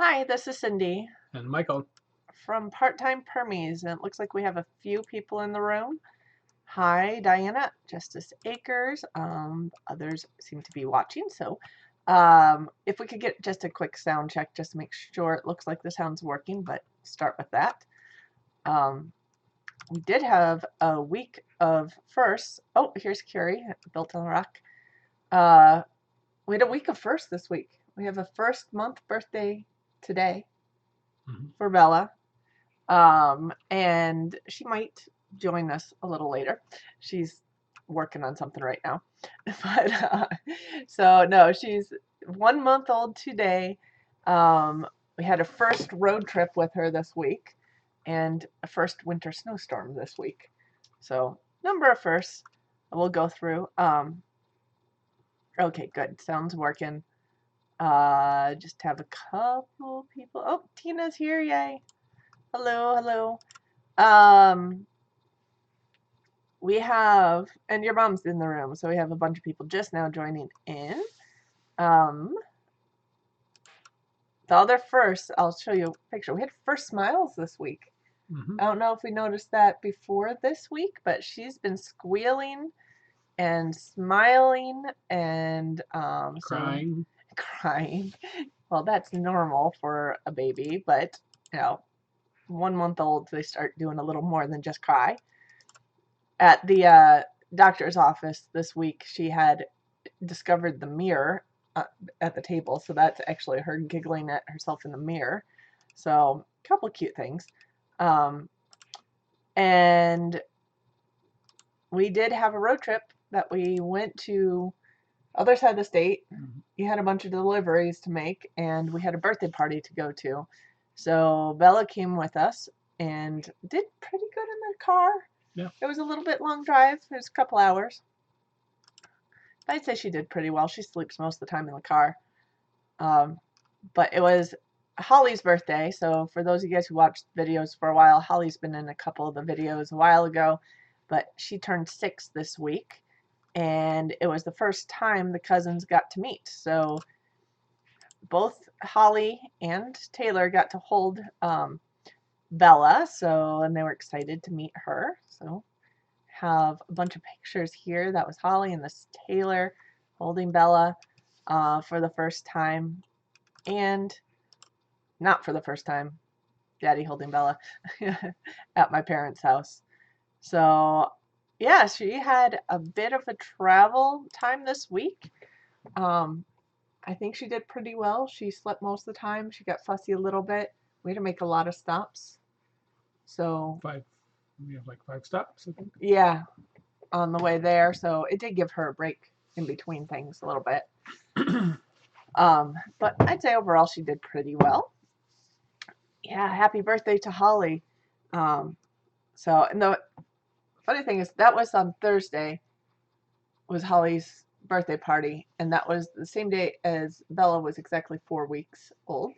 Hi, this is Cindy And Michael. from Part-Time Permies, and it looks like we have a few people in the room. Hi, Diana, Justice Acres. Others seem to be watching, so if we could get just a quick sound check just to make sure it looks like the sound's working, but start with that. We did have a week of firsts. Oh, here's Curie, built on the rock. We had a week of firsts this week. We have a first month birthday today for Bella. And she might join us a little later. She's working on something right now. But so no, she's 1 month old today. We had a first road trip with her this week and a first winter snowstorm this week. So number of firsts we'll go through. Okay, good. Sounds working. Just have a couple people. Oh, Tina's here, yay. Hello, hello. We have, and your mom's in the room, so we have a bunch of people just now joining in. The other first, I'll show you a picture. We had first smiles this week. I don't know if we noticed that before this week, but she's been squealing and smiling and Crying. crying. Well, that's normal for a baby, but you know, 1 month old, they start doing a little more than just cry. At the doctor's office this week, she had discovered the mirror at the table, so that's actually her giggling at herself in the mirror. So, a couple cute things. And we did have a road trip that we went to other side of the state. You had a bunch of deliveries to make, and we had a birthday party to go to. So Bella came with us and did pretty good in the car. Yeah. It was a little bit long drive. It was a couple hours. I'd say she did pretty well. She sleeps most of the time in the car. But it was Holly's birthday. So for those of you guys who watched videos for a while, Holly's been in a couple of the videos a while ago. But she turned 6 this week. And it was the first time the cousins got to meet. So both Holly and Taylor got to hold Bella, and they were excited to meet her. So have a bunch of pictures here. That was Holly and this Taylor holding Bella for the first time, and not for the first time, Daddy holding Bella at my parents' house. So yeah, she had a bit of a travel time this week. I think she did pretty well. She slept most of the time. She got fussy a little bit. We had to make a lot of stops. So We have like 5 stops, I think. Yeah, on the way there. So it did give her a break in between things a little bit. But I'd say overall she did pretty well. Yeah, happy birthday to Holly. And the funny thing is that was on Thursday, was Holly's birthday party, and that was the same day as Bella was exactly 4 weeks old.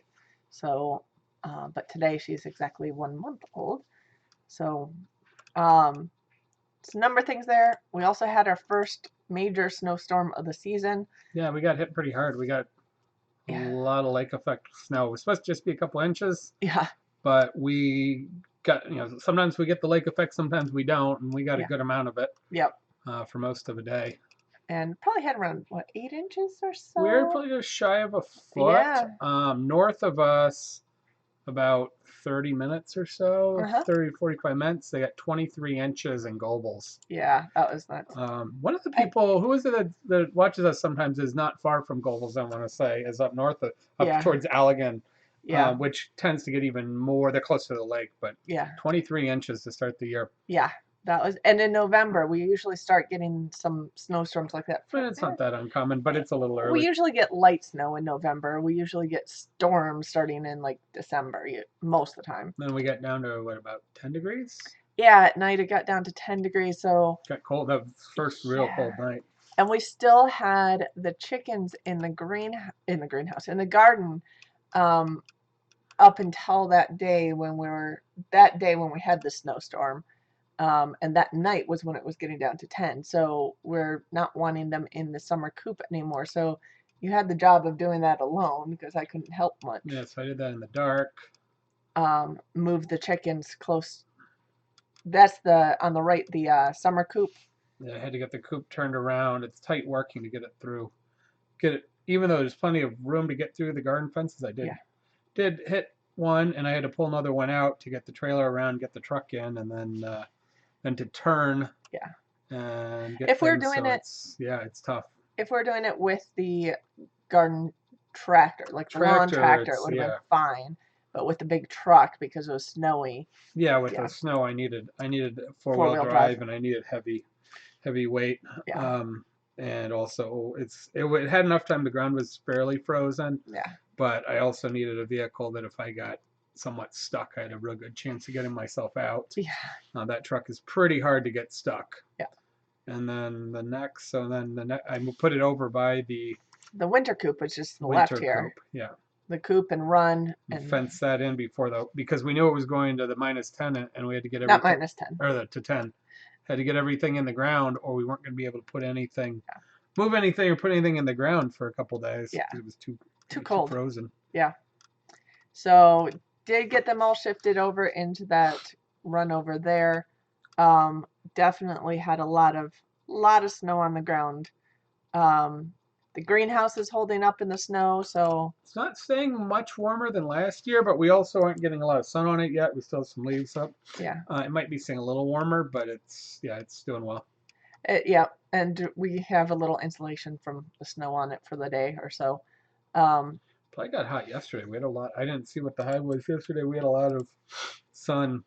So, but today she's exactly 1 month old. So, it's a number of things there. We also had our first major snowstorm of the season. Yeah, we got hit pretty hard. We got a lot of lake effect snow. It was supposed to just be a couple inches. Yeah. But we got, sometimes we get the lake effect, sometimes we don't, and we got a good amount of it. Yep. For most of the day. And probably had around, 8 inches or so? We were probably just shy of a foot. Yeah. North of us, about 30 minutes or so, 30 to 45 minutes, they got 23 inches in Gobles. Yeah, that was nuts. One of the people, who is it that watches us sometimes, is not far from Gobles, I want to say, is up north, up towards Allegan, which tends to get even more. They're close to the lake, but 23 inches to start the year. Yeah, that was, and in November, we usually start getting some snowstorms like that. It's not that uncommon, but it's a little early. We usually get light snow in November. We usually get storms starting in like December, most of the time. Then we got down to, what, about 10 degrees? Yeah, at night it got down to 10 degrees, so... Got cold, that first real cold night. And we still had the chickens in the greenhouse, in the garden, up until that day when we had the snowstorm. And that night was when it was getting down to 10. So we're not wanting them in the summer coop anymore. So you had the job of doing that alone because I couldn't help much. Yeah, so I did that in the dark. Move the chickens close. That's on the right, the summer coop. Yeah, I had to get the coop turned around. It's tight working to get it through. Even though there's plenty of room to get through the garden fences, I did hit one, and I had to pull another one out to get the trailer around, get the truck in, and then to turn. Yeah. And get if we're things, doing so it, it's tough. If we're doing it with the garden tractor, like the lawn tractor, it would have been fine. But with the big truck, because it was snowy. Yeah, with the snow, I needed four-wheel drive, and I needed heavy weight. Yeah. And also it had enough time. The ground was fairly frozen. Yeah. But I also needed a vehicle that if I got somewhat stuck, I had a real good chance of getting myself out. Yeah. That truck is pretty hard to get stuck. Yeah. And then I put it over by the winter coop, which is to the left here. Coop, yeah. The coop and run and fence that in because we knew it was going to the -10, and we had to get everything. Not -10. Or to 10. Had to get everything in the ground, or we weren't going to be able to put anything, move anything, or put anything in the ground for a couple days. Yeah. It was too cold. Too frozen. Yeah. So did get them all shifted over into that run over there. Definitely had a lot of snow on the ground. The greenhouse is holding up in the snow, so it's not staying much warmer than last year, but we also aren't getting a lot of sun on it yet. We still have some leaves up. Yeah. It might be staying a little warmer, but it's doing well. Yeah, and we have a little insulation from the snow on it for the day or so. Probably got hot yesterday. We had a lot. I didn't see what the high was yesterday. We had a lot of sun.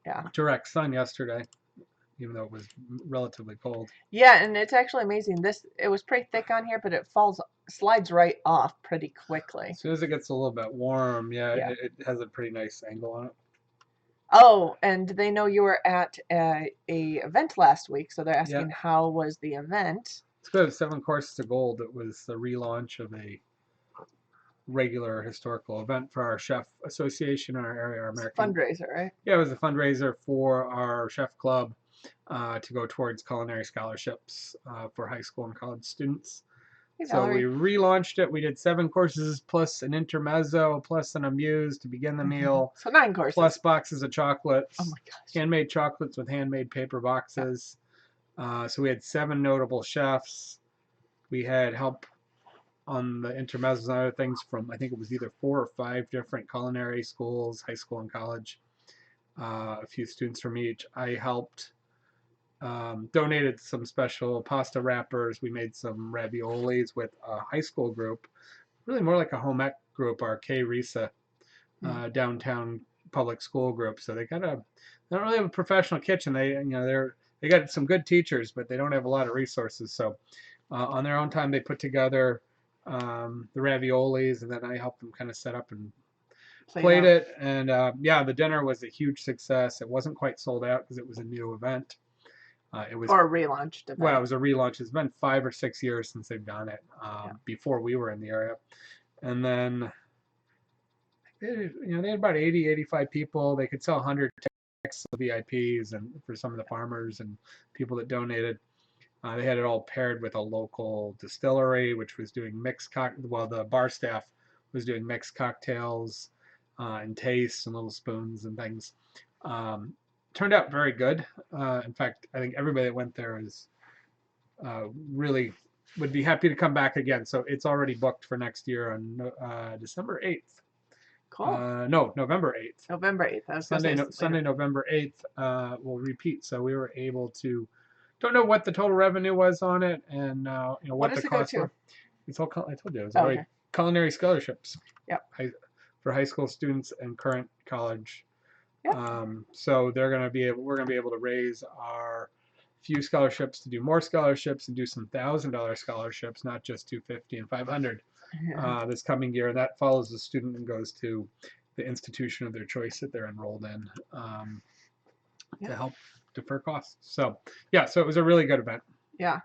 Yeah. Direct sun yesterday, even though it was relatively cold. Yeah, and it's actually amazing. It was pretty thick on here, but it slides right off pretty quickly. As soon as it gets a little bit warm, it has a pretty nice angle on it. Oh, and they know you were at a event last week, so they're asking how was the event. It's good. 7 Courses to Gold. It was the relaunch of a regular historical event for our chef association in our area, our American fundraiser, right? Yeah, it was a fundraiser for our chef club to go towards culinary scholarships for high school and college students. So we relaunched it. We did 7 courses plus an intermezzo plus an amuse to begin the meal. So 9 courses. Plus boxes of chocolates. Oh my gosh. Handmade chocolates with handmade paper boxes. So we had 7 notable chefs. We had help on the intermezzos and other things from, I think it was either 4 or 5 different culinary schools, high school and college. A few students from each. I helped. Donated some special pasta wrappers. We made some raviolis with a high school group, really more like a home ec group, our K Risa downtown public school group. So they don't really have a professional kitchen. They got some good teachers, but they don't have a lot of resources. So on their own time, they put together the raviolis, and then I helped them kind of set up and played it. And the dinner was a huge success. It wasn't quite sold out because it was a new event. It was or a relaunched event. Well, it was a relaunch. It's been 5 or 6 years since they've done it. Before we were in the area, and then they had about 80, 85 people. They could sell 100 tickets to VIPs and for some of the farmers and people that donated. They had it all paired with a local distillery, which was doing the bar staff was doing mixed cocktails and tastes and little spoons and things. Turned out very good. In fact, I think everybody that went there is really would be happy to come back again. So it's already booked for next year on December 8th. Cool. No, November 8th. November 8th. Sunday, November 8th. We'll repeat. So we were able to. Don't know what the total revenue was on it, and what the costs were. It's all. I told you it was culinary scholarships. Yep. For high school students and current college. Yep. So we're going to be able to raise our few scholarships to do more scholarships and do some $1,000 scholarships, not just $250 and $500 this coming year. That follows the student and goes to the institution of their choice that they're enrolled in to help defer costs. So so it was a really good event. Yeah.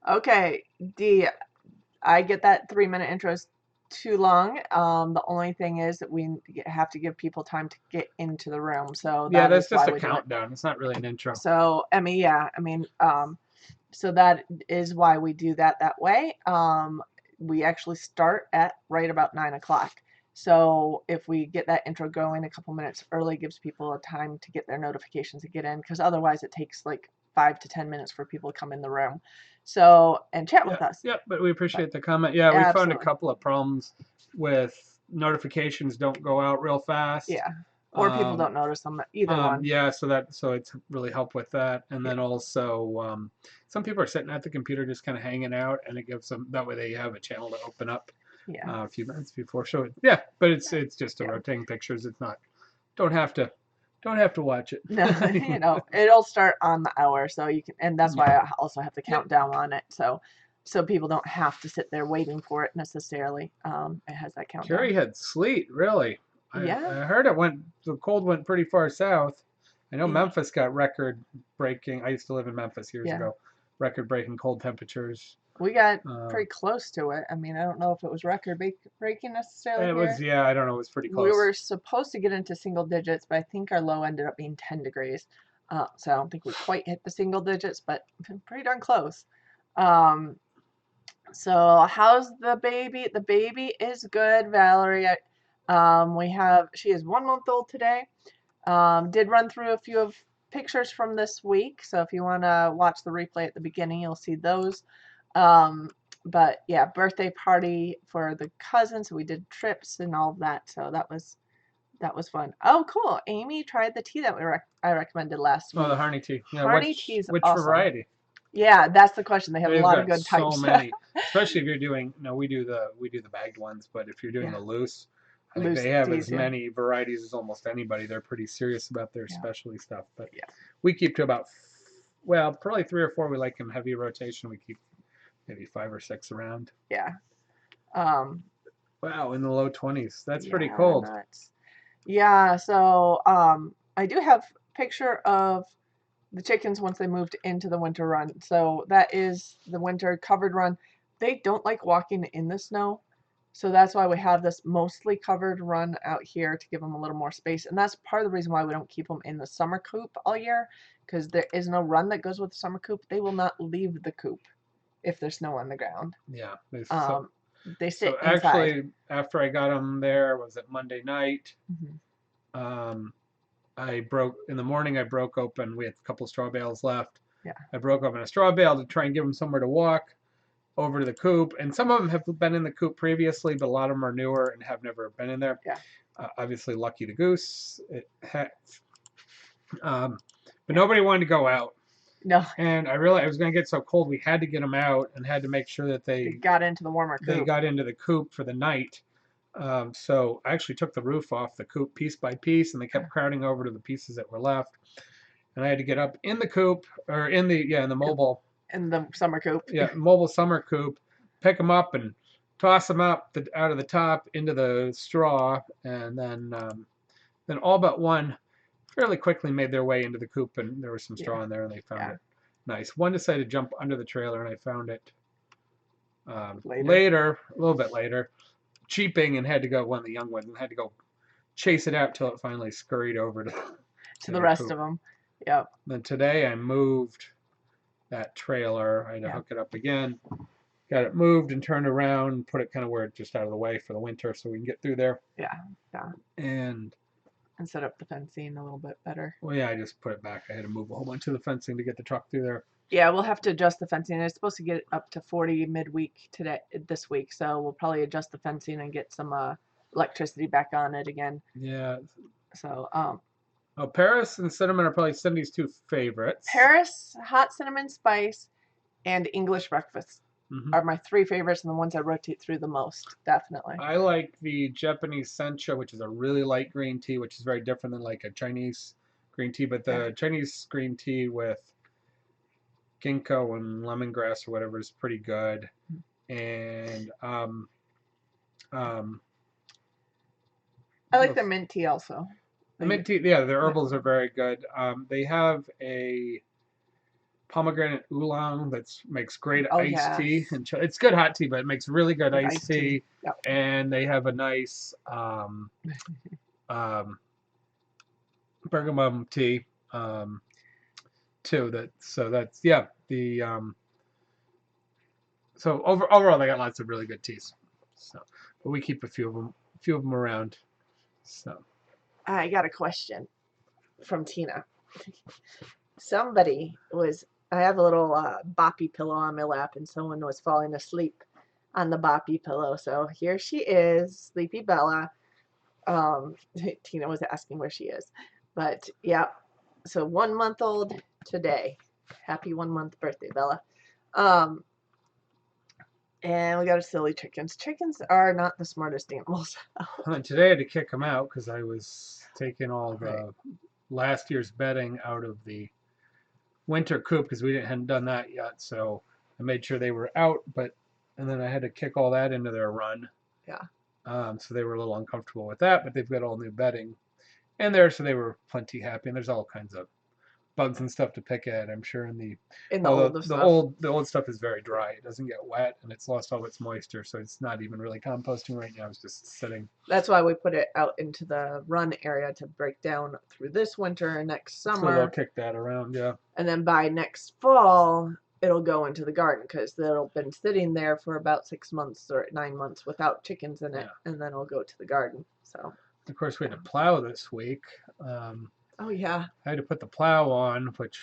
Okay, Dee, I get that 3-minute intro is too long. The only thing is that we have to give people time to get into the room. So that's just a countdown. It's not really an intro. So Emmy, So that is why we do that way. We actually start at right about 9 o'clock. So if we get that intro going a couple minutes early, gives people a time to get their notifications to get in, because otherwise it takes like 5 to 10 minutes for people to come in the room. So, and chat with us. Yeah, but we appreciate the comment. Yeah, we found a couple of problems with notifications don't go out real fast. Yeah. Or people don't notice them, either one. Yeah, so it's really helped with that. And then also, some people are sitting at the computer just kind of hanging out, and it gives them, that way they have a channel to open up a few minutes before. So yeah, but it's just a rotating pictures. It's not, don't have to watch it. No, you know, it'll start on the hour, so you can, and that's why I also have the countdown on it, so people don't have to sit there waiting for it necessarily. It has that countdown. Kerry had sleet, really. I heard the cold went pretty far south. I know Memphis got record breaking. I used to live in Memphis years ago. Record breaking cold temperatures. We got pretty close to it. I mean, I don't know if it was record breaking necessarily. It was, I don't know. It was pretty close. We were supposed to get into single digits, but I think our low ended up being 10 degrees. So I don't think we quite hit the single digits, but pretty darn close. So how's the baby? The baby is good, Valerie. She is 1 month old today. Did run through a few of pictures from this week, so if you want to watch the replay at the beginning, you'll see those. But yeah, birthday party for the cousin, so we did trips and all of that, so that was fun. Oh, cool. Amy tried the tea that I recommended last week. Oh, the Harney tea. Yeah, Harney tea is which awesome. Variety? Yeah, that's the question. They have a lot of good types. So many, especially if you're doing. We do the bagged ones, but if you're doing the loose, I think they have as many varieties as almost anybody. They're pretty serious about their specialty stuff. But we keep to about, probably 3 or 4. We like them heavy rotation. We keep maybe 5 or 6 around. Yeah. Wow, in the low 20s. That's pretty cold. Nuts. Yeah. So I do have a picture of the chickens once they moved into the winter run. So that is the winter covered run. They don't like walking in the snow. So that's why we have this mostly covered run out here to give them a little more space. And that's part of the reason why we don't keep them in the summer coop all year, because there is no run that goes with the summer coop. They will not leave the coop if there's snow on the ground. Yeah. They sit inside. Actually, after I got them there, was it Monday night? In the morning, I broke open, we had a couple of straw bales left. Yeah. I broke open a straw bale to try and give them somewhere to walk over to the coop. And some of them have been in the coop previously, but a lot of them are newer and have never been in there. Yeah. Obviously, Lucky the goose. But nobody wanted to go out. No. And I realized it was going to get so cold, we had to get them out and had to make sure that they got into the warmer coop. They got into the coop for the night. So I actually took the roof off the coop piece by piece, and they kept crowding over to the pieces that were left. And I had to get up in the coop, or in the mobile. In the summer coop. Yeah, mobile summer coop. Pick them up and toss them up out of the top into the straw, and then all but one fairly quickly made their way into the coop, and there was some straw in there, and they found it nice. One decided to jump under the trailer, and I found it later, a little bit later, cheeping, and had to go, one of the young ones, and had to go chase it out till it finally scurried over to the rest of them. Yep. Then today I moved that trailer. I had to hook it up again. Got it moved and turned around, put it kind of where it's just out of the way for the winter so we can get through there. Yeah. And set up the fencing a little bit better. Well, yeah, I just put it back. I had to move a whole bunch of the fencing to get the truck through there. Yeah, we'll have to adjust the fencing. It's supposed to get up to 40 midweek this week, so we'll probably adjust the fencing and get some electricity back on it again. Yeah. So, Paris and cinnamon are probably Cindy's 2 favorites. Paris, hot cinnamon spice, and English breakfast are my 3 favorites, and the ones I rotate through the most, definitely. I like the Japanese sencha, which is a really light green tea, which is very different than like a Chinese green tea. But the Chinese green tea with ginkgo and lemongrass or whatever is pretty good. And I like the mint tea also. The mint tea, yeah, the herbals are very good. They have a pomegranate oolong that makes great iced tea. And it's good hot tea, but it makes really good iced tea. Yep. And they have a nice bergamot tea too. That's the So overall, they got lots of really good teas. So, but we keep a few of them around. So, I got a question from Tina. Somebody was. I have a little Boppy pillow on my lap, and someone was falling asleep on the Boppy pillow. So here she is, Sleepy Bella. Tina was asking where she is, but yeah. So 1 month old today. Happy 1 month birthday, Bella. And we got a silly chickens. Chickens are not the smartest animals. Today I had to kick them out because I was taking all the last year's bedding out of the winter coop because we hadn't done that yet. So I made sure they were out, and then I had to kick all that into their run. Yeah. So they were a little uncomfortable with that, but they've got all new bedding in there, so they were plenty happy. And there's all kinds of bugs and stuff to pick at, I'm sure. The old stuff is very dry. It doesn't get wet, and it's lost all its moisture, so it's not even really composting right now. It's just sitting. That's why we put it out into the run area to break down through this winter and next summer. So they'll kick that around, yeah. And then by next fall, it'll go into the garden because they'll been sitting there for about 6 months or 9 months without chickens in it, and then it'll go to the garden. So. Of course, we had to plow this week. Oh yeah. I had to put the plow on, which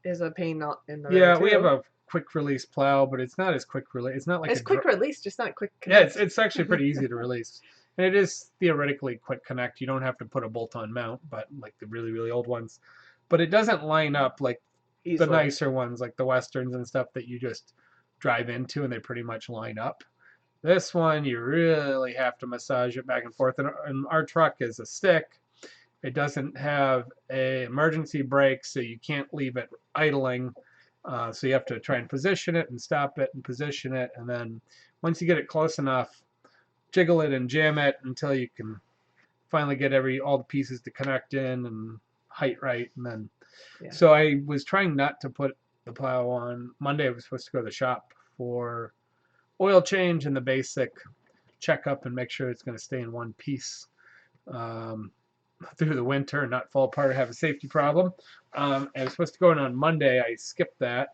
is a pain in the Yeah, we have a quick release plow, but it's not as quick release. It's not like it's quick release, just not quick connect. Yeah, it's actually pretty easy to release. And it is theoretically quick connect. You don't have to put a bolt-on mount, but like the really, really old ones. But it doesn't line up like the nicer ones, like the Westerns and stuff that you just drive into and they pretty much line up. This one, you really have to massage it back and forth. And our truck is a stick. It doesn't have an emergency brake, so you can't leave it idling. So you have to try and position it and stop it and position it. And then once you get it close enough, jiggle it and jam it until you can finally get all the pieces to connect in and height right. And then, So I was trying not to put the plow on. Monday I was supposed to go to the shop for oil change and the basic checkup and make sure it's going to stay in one piece through the winter and not fall apart or have a safety problem. I was supposed to go in on Monday. I skipped that,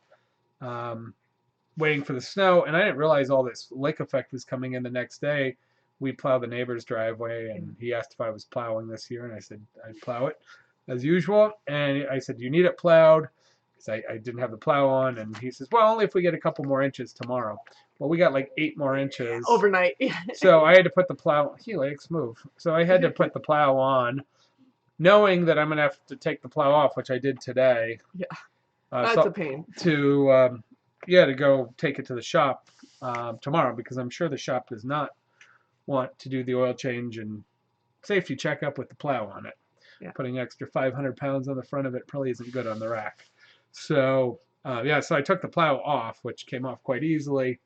waiting for the snow, and I didn't realize all this lake effect was coming in the next day. We plow the neighbor's driveway, and he asked if I was plowing this year, and I said I'd plow it as usual. And I said, do you need it plowed? Because I didn't have the plow on, and he says, well, only if we get a couple more inches tomorrow. Well, we got like 8 more inches. Overnight. So I had to put the plow, move. So I had to put the plow on, knowing that I'm going to have to take the plow off, which I did today. Yeah, that's a pain. To go take it to the shop tomorrow, because I'm sure the shop does not want to do the oil change and safety checkup with the plow on it. Yeah. Putting extra 500 pounds on the front of it probably isn't good on the rack. So, so I took the plow off, which came off quite easily.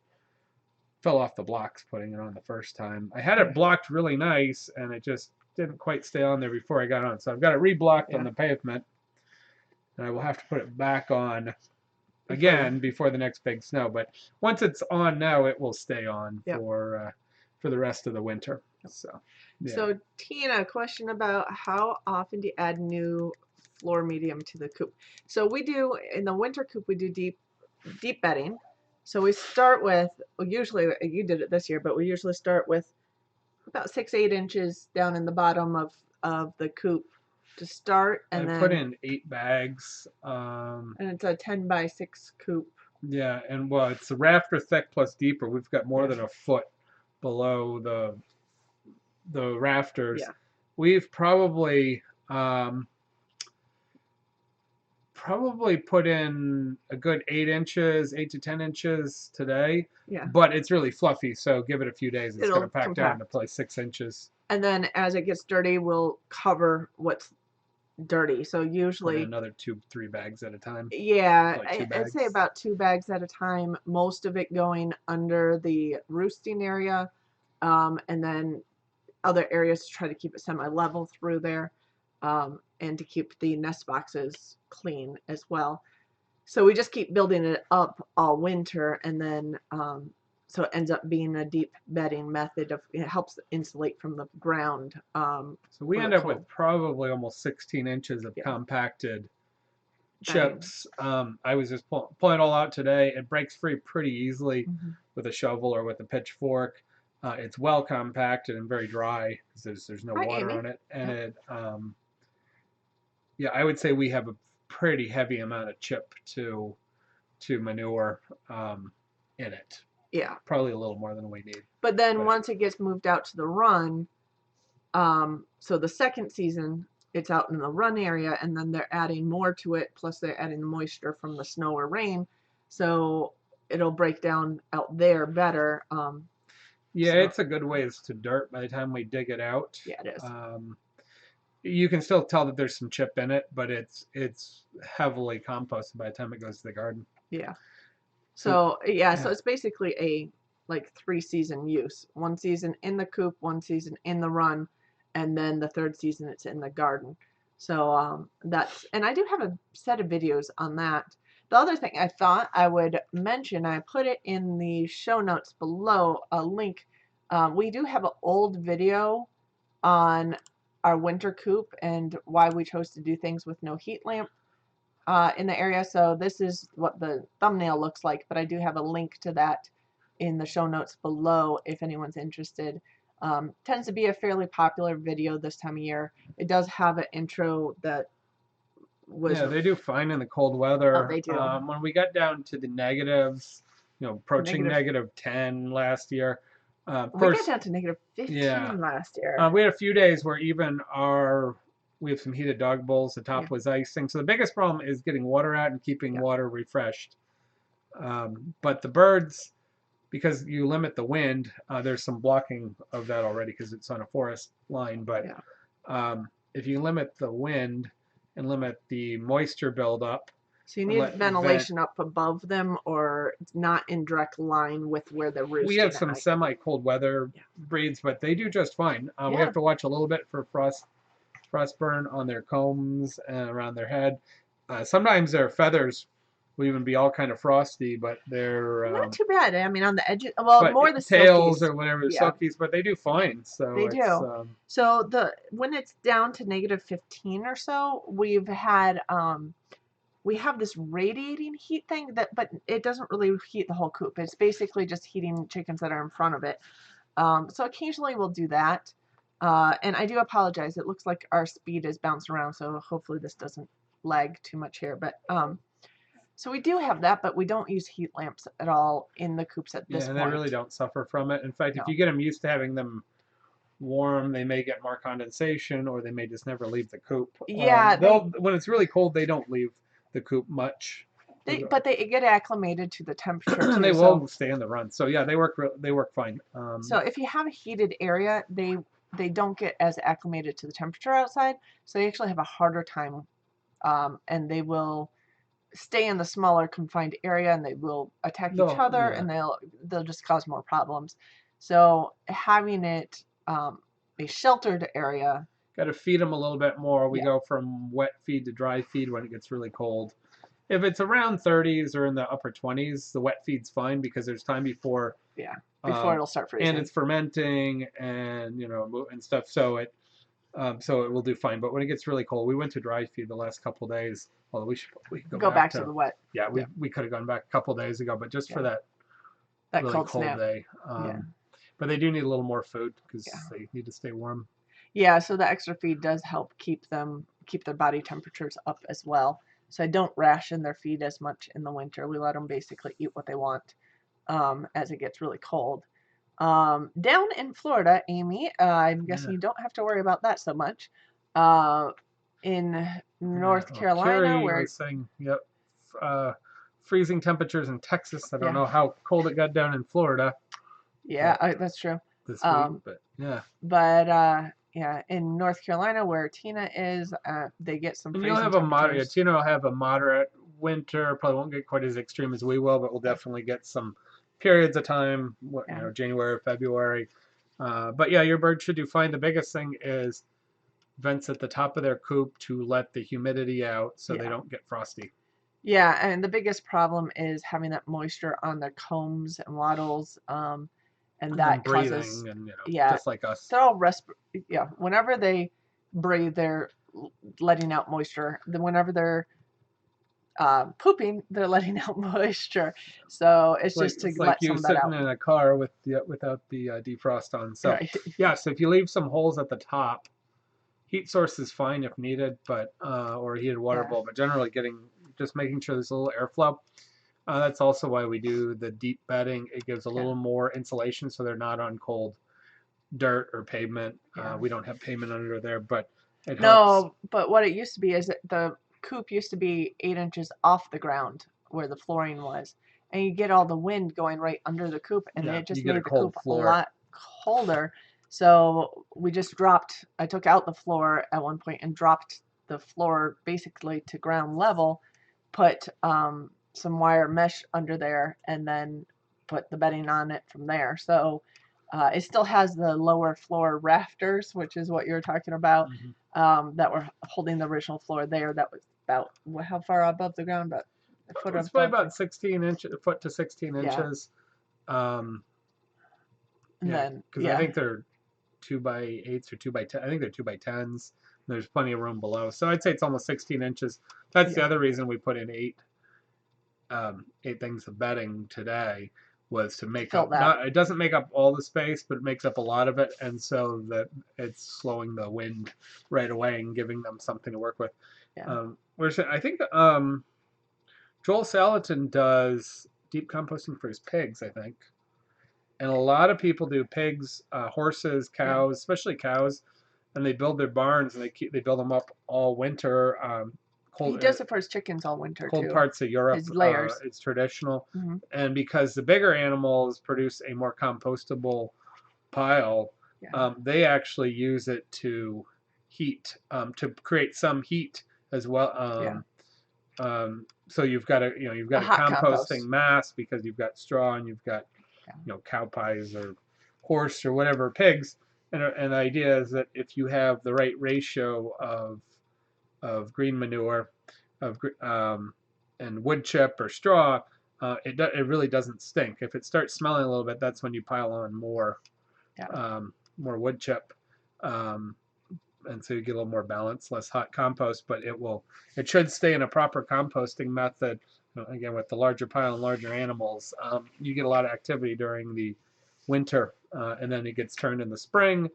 Fell off the blocks putting it on the first time. I had it blocked really nice, and it just didn't quite stay on there before I got on. So I've got it reblocked on the pavement, and I will have to put it back on again before the next big snow. But once it's on now, it will stay on for the rest of the winter. So, So Tina, question about how often do you add new floor medium to the coop? So we do in the winter coop, we do deep bedding. So we start with, usually you did it this year, but we usually start with about 6-8 inches down in the bottom of the coop to start, and then put in 8 bags. And it's a 10x6 coop. Yeah, and it's a rafter thick plus deeper. We've got more than a foot below the rafters. Yeah. We've probably put in a good 8 to 10 inches today. Yeah. But it's really fluffy, so give it a few days. It's going to pack down to probably 6 inches. And then as it gets dirty, we'll cover what's dirty. So usually another 2-3 bags at a time. Yeah, I'd say about 2 bags at a time. Most of it going under the roosting area, and then other areas to try to keep it semi-level through there, and to keep the nest boxes clean as well. So we just keep building it up all winter, and then so it ends up being a deep bedding method. It helps insulate from the ground. So we end up with probably almost 16 inches of compacted chips. I was just pulling it all out today. It breaks free pretty easily with a shovel or with a pitchfork. It's well compacted and very dry because there's no water on it, and it yeah, I would say we have a pretty heavy amount of chip to manure in it. Yeah, probably a little more than we need. But then once it gets moved out to the run, so the second season it's out in the run area, and then they're adding more to it. Plus they're adding the moisture from the snow or rain, so it'll break down out there better. Yeah, it's a good ways to dirt by the time we dig it out. Yeah, it is. You can still tell that there's some chip in it, but it's heavily composted by the time it goes to the garden. Yeah. So yeah, so it's basically a like 3-season use. 1 season in the coop, 1 season in the run, and then the 3rd season it's in the garden. So that's, and I do have a set of videos on that. The other thing I thought I would mention, I put it in the show notes below, a link. We do have an old video on our winter coop and why we chose to do things with no heat lamp in the area. So this is what the thumbnail looks like, but I do have a link to that in the show notes below if anyone's interested. Tends to be a fairly popular video this time of year. It does have an intro that was... Yeah, they do fine in the cold weather. Oh, they do. When we got down to the negatives, approaching -10 last year. We got down to -15 last year. We had a few days where even we have some heated dog bowls. The top was icing. So the biggest problem is getting water out and keeping water refreshed. But the birds, because you limit the wind, there's some blocking of that already because it's on a forest line. But if you limit the wind and limit the moisture buildup, so you need ventilation up above them, or not in direct line with where the roost. We have some semi-cold weather breeds, but they do just fine. We have to watch a little bit for frost burn on their combs and around their head. Sometimes their feathers will even be all kind of frosty, but they're not too bad. I mean, on the edges, well, more the tails or whatever, the silkies, but they do fine. So they do. So when it's down to -15 or so, we've had we have this radiating heat thing but it doesn't really heat the whole coop. It's basically just heating chickens that are in front of it. So occasionally we'll do that. And I do apologize. It looks like our speed is bouncing around, so hopefully this doesn't lag too much here. But so we do have that, but we don't use heat lamps at all in the coops at this point. Yeah, and they really don't suffer from it. In fact, if you get them used to having them warm, they may get more condensation, or they may just never leave the coop. Yeah, when it's really cold, they don't leave the coop much. But they get acclimated to the temperature too, they will stay in the run. So yeah, they work fine. So if you have a heated area, they don't get as acclimated to the temperature outside, so they actually have a harder time, and they will stay in the smaller confined area, and they will attack each other, and they'll just cause more problems. So having it a sheltered area. Got to feed them a little bit more. We go from wet feed to dry feed when it gets really cold. If it's around 30s or in the upper 20s, the wet feed's fine because there's time before it'll start freezing. And it's fermenting and and stuff, so it will do fine. But when it gets really cold, we went to dry feed the last couple of days. Although we could go back to the wet. Yeah, we could have gone back a couple of days ago, but just for that really cold day. But they do need a little more food because they need to stay warm. Yeah, so the extra feed does help keep their body temperatures up as well. So I don't ration their feed as much in the winter. We let them basically eat what they want as it gets really cold. Down in Florida, Amy, I'm guessing you don't have to worry about that so much. In North Carolina, Carrie where was saying, freezing temperatures in Texas. I don't know how cold it got down in Florida. Yeah, that's true. This week, but yeah. But in North Carolina, where Tina is, they get some freezing temperatures. Tina will have a moderate winter. Probably won't get quite as extreme as we will, but we'll definitely get some periods of time. January, February. But yeah, your bird should do fine. The biggest thing is vents at the top of their coop to let the humidity out so they don't get frosty. Yeah, and the biggest problem is having that moisture on their combs and wattles. And that causes, just like us. They're all whenever they breathe, they're letting out moisture. Then whenever they're pooping, they're letting out moisture. So it's just to it's like let you some of that sitting out. in a car without the defrost on. So Right. yeah, so if you leave some holes at the top, heat source is fine if needed, but or a heated water Yeah. bowl, but generally just making sure there's a little airflow. That's also why we do the deep bedding. It gives a little more insulation, so they're not on cold dirt or pavement. We don't have pavement under there, but it helps. No, but what it used to be is that the coop used to be 8 inches off the ground where the flooring was, and you get all the wind going right under the coop, and Yeah, it you just get a made the cold coop a floor. lot colder. So we just dropped. I took out the floor at one point and dropped the floor basically to ground level, put some wire mesh under there, and then put the bedding on it from there. So it still has the lower floor rafters, which is what you're talking about, that were holding the original floor there. That was about how far above the ground? About a foot It's probably above about 16 inches, a foot to 16 yeah. inches. Um, And yeah, then because I think they're 2x8s or 2x10. I think they're 2x10s. There's plenty of room below, so I'd say it's almost 16 inches. That's the other reason we put in eight things of bedding today, was to make up. Not it doesn't make up all the space, but it makes up a lot of it, and so that it's slowing the wind right away and giving them something to work with. Yeah. I think Joel Salatin does deep composting for his pigs, I think. And a lot of people do pigs, horses, cows, especially cows, and they build their barns and they build them up all winter. He does it for his chickens all winter Cold too. parts of Europe, His layers. it's traditional, Mm-hmm. and because the bigger animals produce a more compostable pile, they actually use it to heat, to create some heat as well. So you've got a composting mass because you've got straw and you've got cow pies or horse or whatever pigs, and the idea is that if you have the right ratio of green manure, of and wood chip or straw, it really doesn't stink. If it starts smelling a little bit, that's when you pile on more wood chip. And so you get a little more balance, less hot compost, but it should stay in a proper composting method. Again, with the larger pile and larger animals, you get a lot of activity during the winter, and then it gets turned in the spring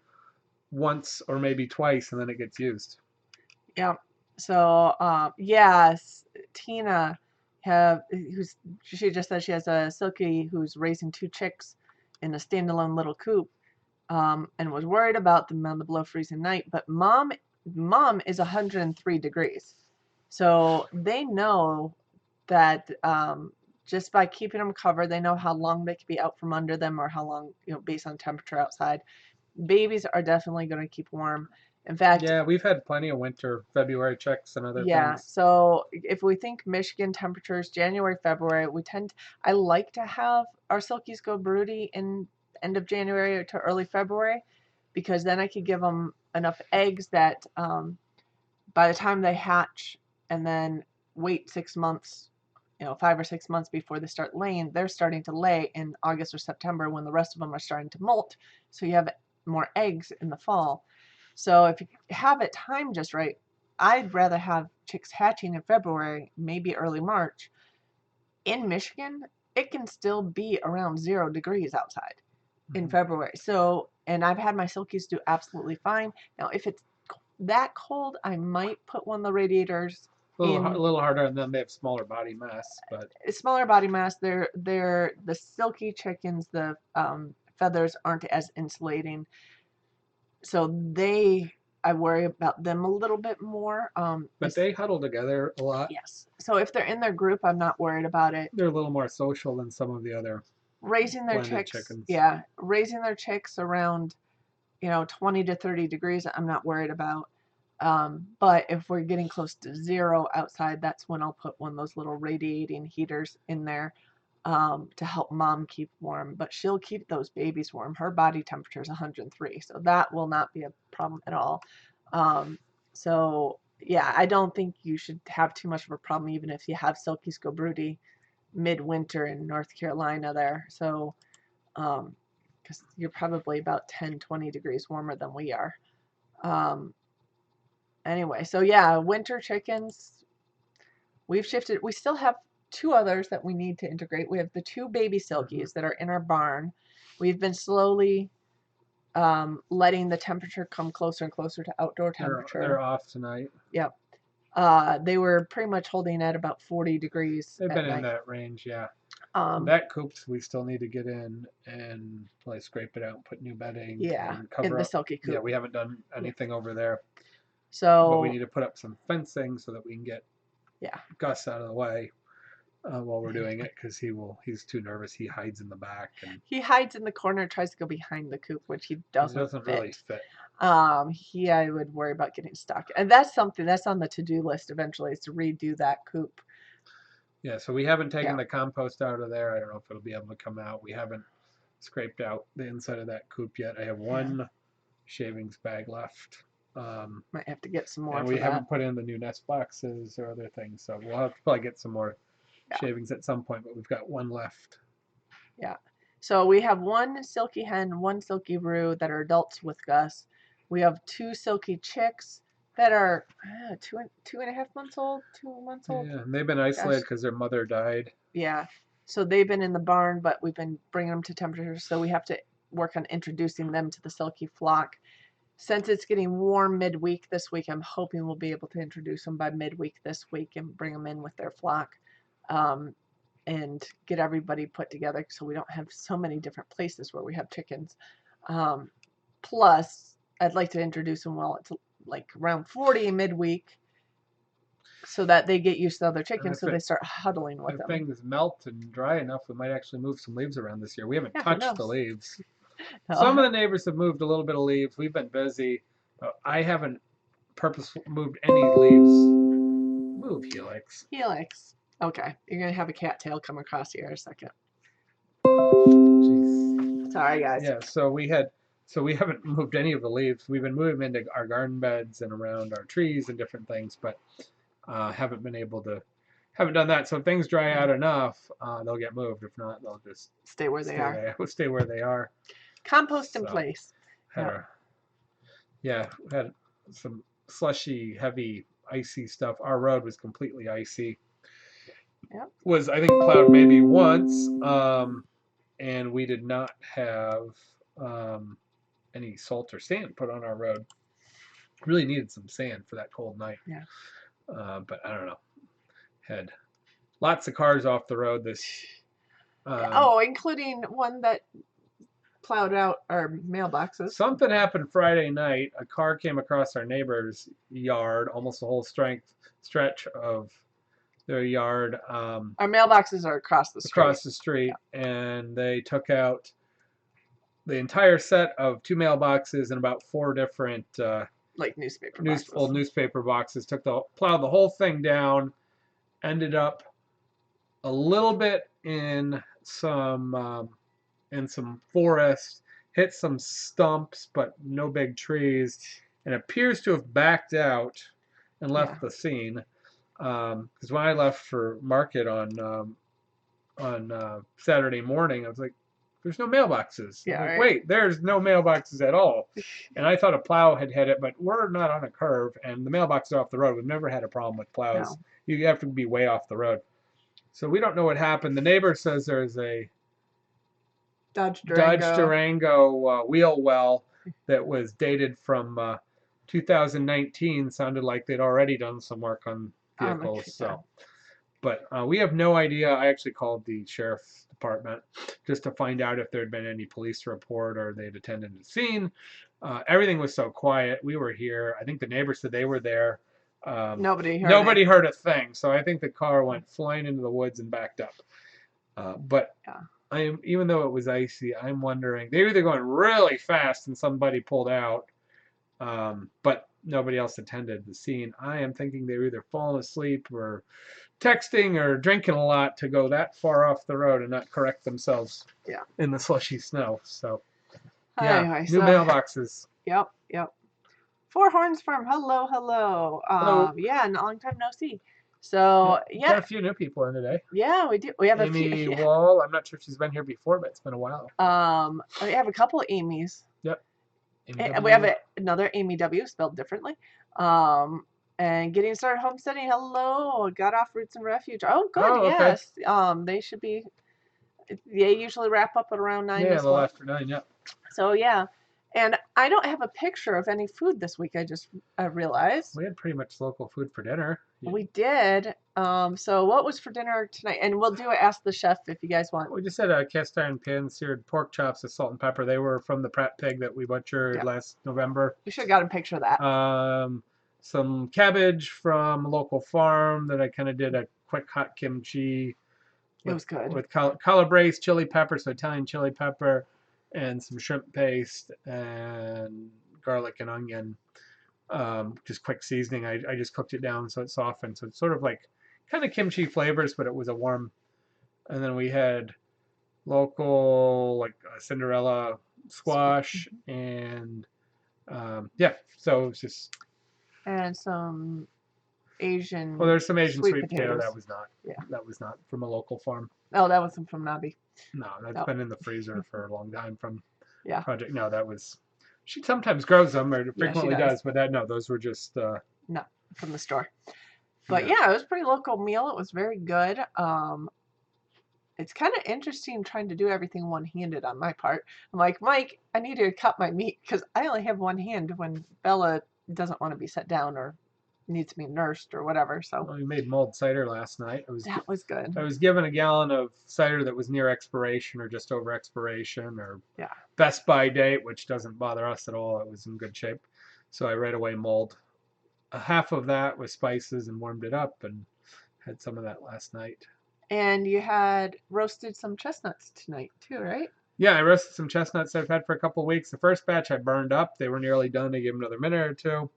once or maybe twice, and then it gets used. Yeah. So yes, Tina she just said she has a Silky who's raising 2 chicks in a standalone little coop. And was worried about them on the below freezing night. But mom is 103 degrees, so they know that just by keeping them covered, they know how long they could be out from under them or how long, based on temperature outside. Babies are definitely going to keep warm. In fact, yeah, we've had plenty of winter February checks and other things. So if we think Michigan temperatures, January, February, I like to have our Silkies go broody in end of January to early February, because then I could give them enough eggs that by the time they hatch and then wait 6 months, 5 or 6 months before they start laying, they're starting to lay in August or September when the rest of them are starting to molt. So you have more eggs in the fall. So if you have it timed just right, I'd rather have chicks hatching in February, maybe early March. In Michigan, it can still be around 0 degrees outside in February. So, and I've had my Silkies do absolutely fine. Now, if it's that cold, I might put one of the radiators a little harder, and then they have smaller body mass, but smaller body mass. They're the Silky chickens. The feathers aren't as insulating, so I worry about them a little bit more. But they huddle together a lot. Yes. So if they're in their group, I'm not worried about it. They're a little more social than some of the other raising their blended chicks. chickens. Yeah, raising their chicks around 20 to 30 degrees, I'm not worried about. But if we're getting close to 0 outside, that's when I'll put one of those little radiating heaters in there to help mom keep warm. But she'll keep those babies warm. Her body temperature is 103, so that will not be a problem at all. So yeah, I don't think you should have too much of a problem, even if you have Silkies go broody midwinter in North Carolina there. So because you're probably about 10, 20 degrees warmer than we are. Anyway, so yeah, winter chickens, We've shifted. We still have 2 others that we need to integrate. We have the 2 baby Silkies that are in our barn. We've been slowly letting the temperature come closer and closer to outdoor temperature. They're off tonight. Yep. They were pretty much holding at about 40 degrees. They've been in that range, yeah. That coop we still need to get in and like scrape it out and put new bedding. Yeah, and cover in the up. Silky coop. Yeah, we haven't done anything over there. So, but we need to put up some fencing so that we can get Gus out of the way while we're doing it, because he's too nervous. He hides in the back. And he hides in the corner, tries to go behind the coop, which he doesn't really fit. I would worry about getting stuck, and that's something that's on the to-do list eventually, is to redo that coop. Yeah, so we haven't taken the compost out of there. I don't know if it'll be able to come out. We haven't scraped out the inside of that coop yet. I have one shavings bag left. Might have to get some more. And we haven't put in the new nest boxes or other things, so we'll have to probably get some more shavings at some point. But we've got one left. Yeah. So we have 1 Silky hen, 1 Silky roux that are adults with Gus. We have 2 Silky chicks that are 2.5 months old, 2 months old. Yeah, and they've been isolated because their mother died. Yeah. So they've been in the barn, but we've been bringing them to temperature, so we have to work on introducing them to the Silky flock. Since it's getting warm midweek this week, I'm hoping we'll be able to introduce them by midweek this week and bring them in with their flock, and get everybody put together so we don't have so many different places where we have chickens. Plus, I'd like to introduce them while it's like around 40 midweek, so that they get used to other chickens, so they start huddling with them. If things melt and dry enough, we might actually move some leaves around this year. We haven't touched the leaves. No. Some of the neighbors have moved a little bit of leaves. We've been busy. I haven't purposely moved any leaves. Move, Helix. Helix. Okay, you're going to have a cattail come across here in a second. Jeez. Sorry, guys. Yeah, so we haven't moved any of the leaves. We've been moving them into our garden beds and around our trees and different things, but haven't done that. So if things dry out enough, they'll get moved. If not, they'll just stay where they are. Stay where they are. Compost in place. Had some slushy, heavy, icy stuff. Our road was completely icy. Yep. Was, I think, plowed maybe once, and we did not have any salt or sand put on our road. Really needed some sand for that cold night. Yeah. But I don't know. Had lots of cars off the road this. Including one that plowed out our mailboxes. Something happened Friday night. A car came across our neighbor's yard, almost the whole stretch of their yard. Our mailboxes are across the street. And they took out the entire set of 2 mailboxes and about 4 different like newspaper old newspaper boxes. Plowed the whole thing down. Ended up a little bit in some forest, hit some stumps, but no big trees, and appears to have backed out and left the scene. Because when I left for market on Saturday morning, I was like, "There's no mailboxes." Yeah, like, wait, there's no mailboxes at all. And I thought a plow had hit it, but we're not on a curve, and the mailboxes are off the road. We've never had a problem with plows. No. You have to be way off the road. So we don't know what happened. The neighbor says there's a Dodge Durango wheel well that was dated from 2019. Sounded like they'd already done some work on vehicles. But we have no idea. I actually called the sheriff's department just to find out if there had been any police report or they'd attended the scene. Everything was so quiet. We were here. I think the neighbors said they were there. Nobody heard a thing. So I think the car went flying into the woods and backed up. But even though it was icy, I'm wondering, they were either going really fast and somebody pulled out, but nobody else attended the scene. I am thinking they were either falling asleep or texting or drinking a lot to go that far off the road and not correct themselves in the slushy snow. So, new mailboxes. Yep. Four Horns Farm. Hello. Hello. And a long time no see. So, got a few new people in today. Yeah, we do. We have Amy Wall. I'm not sure if she's been here before, but it's been a while. We have a couple of Amy's. Yep. And we have another Amy W. spelled differently. And getting started homesteading. Hello, got off Roots and Refuge. Oh, good. Oh, okay. Yes. They should be. They usually wrap up at around 9 Yeah, a as little well. after 9. Yeah. So yeah, and I don't have a picture of any food this week. I just realized we had pretty much local food for dinner. we did. So what was for dinner tonight? And we'll do Ask the Chef if you guys want. We just had a cast iron pan seared pork chops with salt and pepper. They were from the Pratt pig that we butchered last November. We should have got a picture of that. Some cabbage from a local farm that I kind of did a quick hot kimchi. It was good. With calabrese chili pepper, so Italian chili pepper, and some shrimp paste and garlic and onion. Just quick seasoning. I just cooked it down so it softened. So it's sort of like kind of kimchi flavors, but it was a warm. And then we had local like Cinderella squash and yeah. So it's just and some Asian. Well, there's some Asian sweet potato. That was not. Yeah. That was not from a local farm. Oh, that wasn't from Nabi. No, that's been in the freezer for a long time from Yeah. Project. No, that was. She sometimes grows them, or frequently does, but no, those were just. No, from the store. But yeah, it was a pretty local meal. It was very good. It's kind of interesting trying to do everything one-handed on my part. I'm like, Mike, I need to cut my meat because I only have one hand when Bella doesn't want to be set down or needs to be nursed or whatever. So we made mulled cider last night. That was good. I was given a gallon of cider that was near expiration or just over expiration or best by date, which doesn't bother us at all. It was in good shape. So I right away mulled half of that with spices and warmed it up and had some of that last night. And you had roasted some chestnuts tonight too, right? Yeah, I roasted some chestnuts I've had for a couple of weeks. The first batch I burned up. They were nearly done. I gave them another minute or two.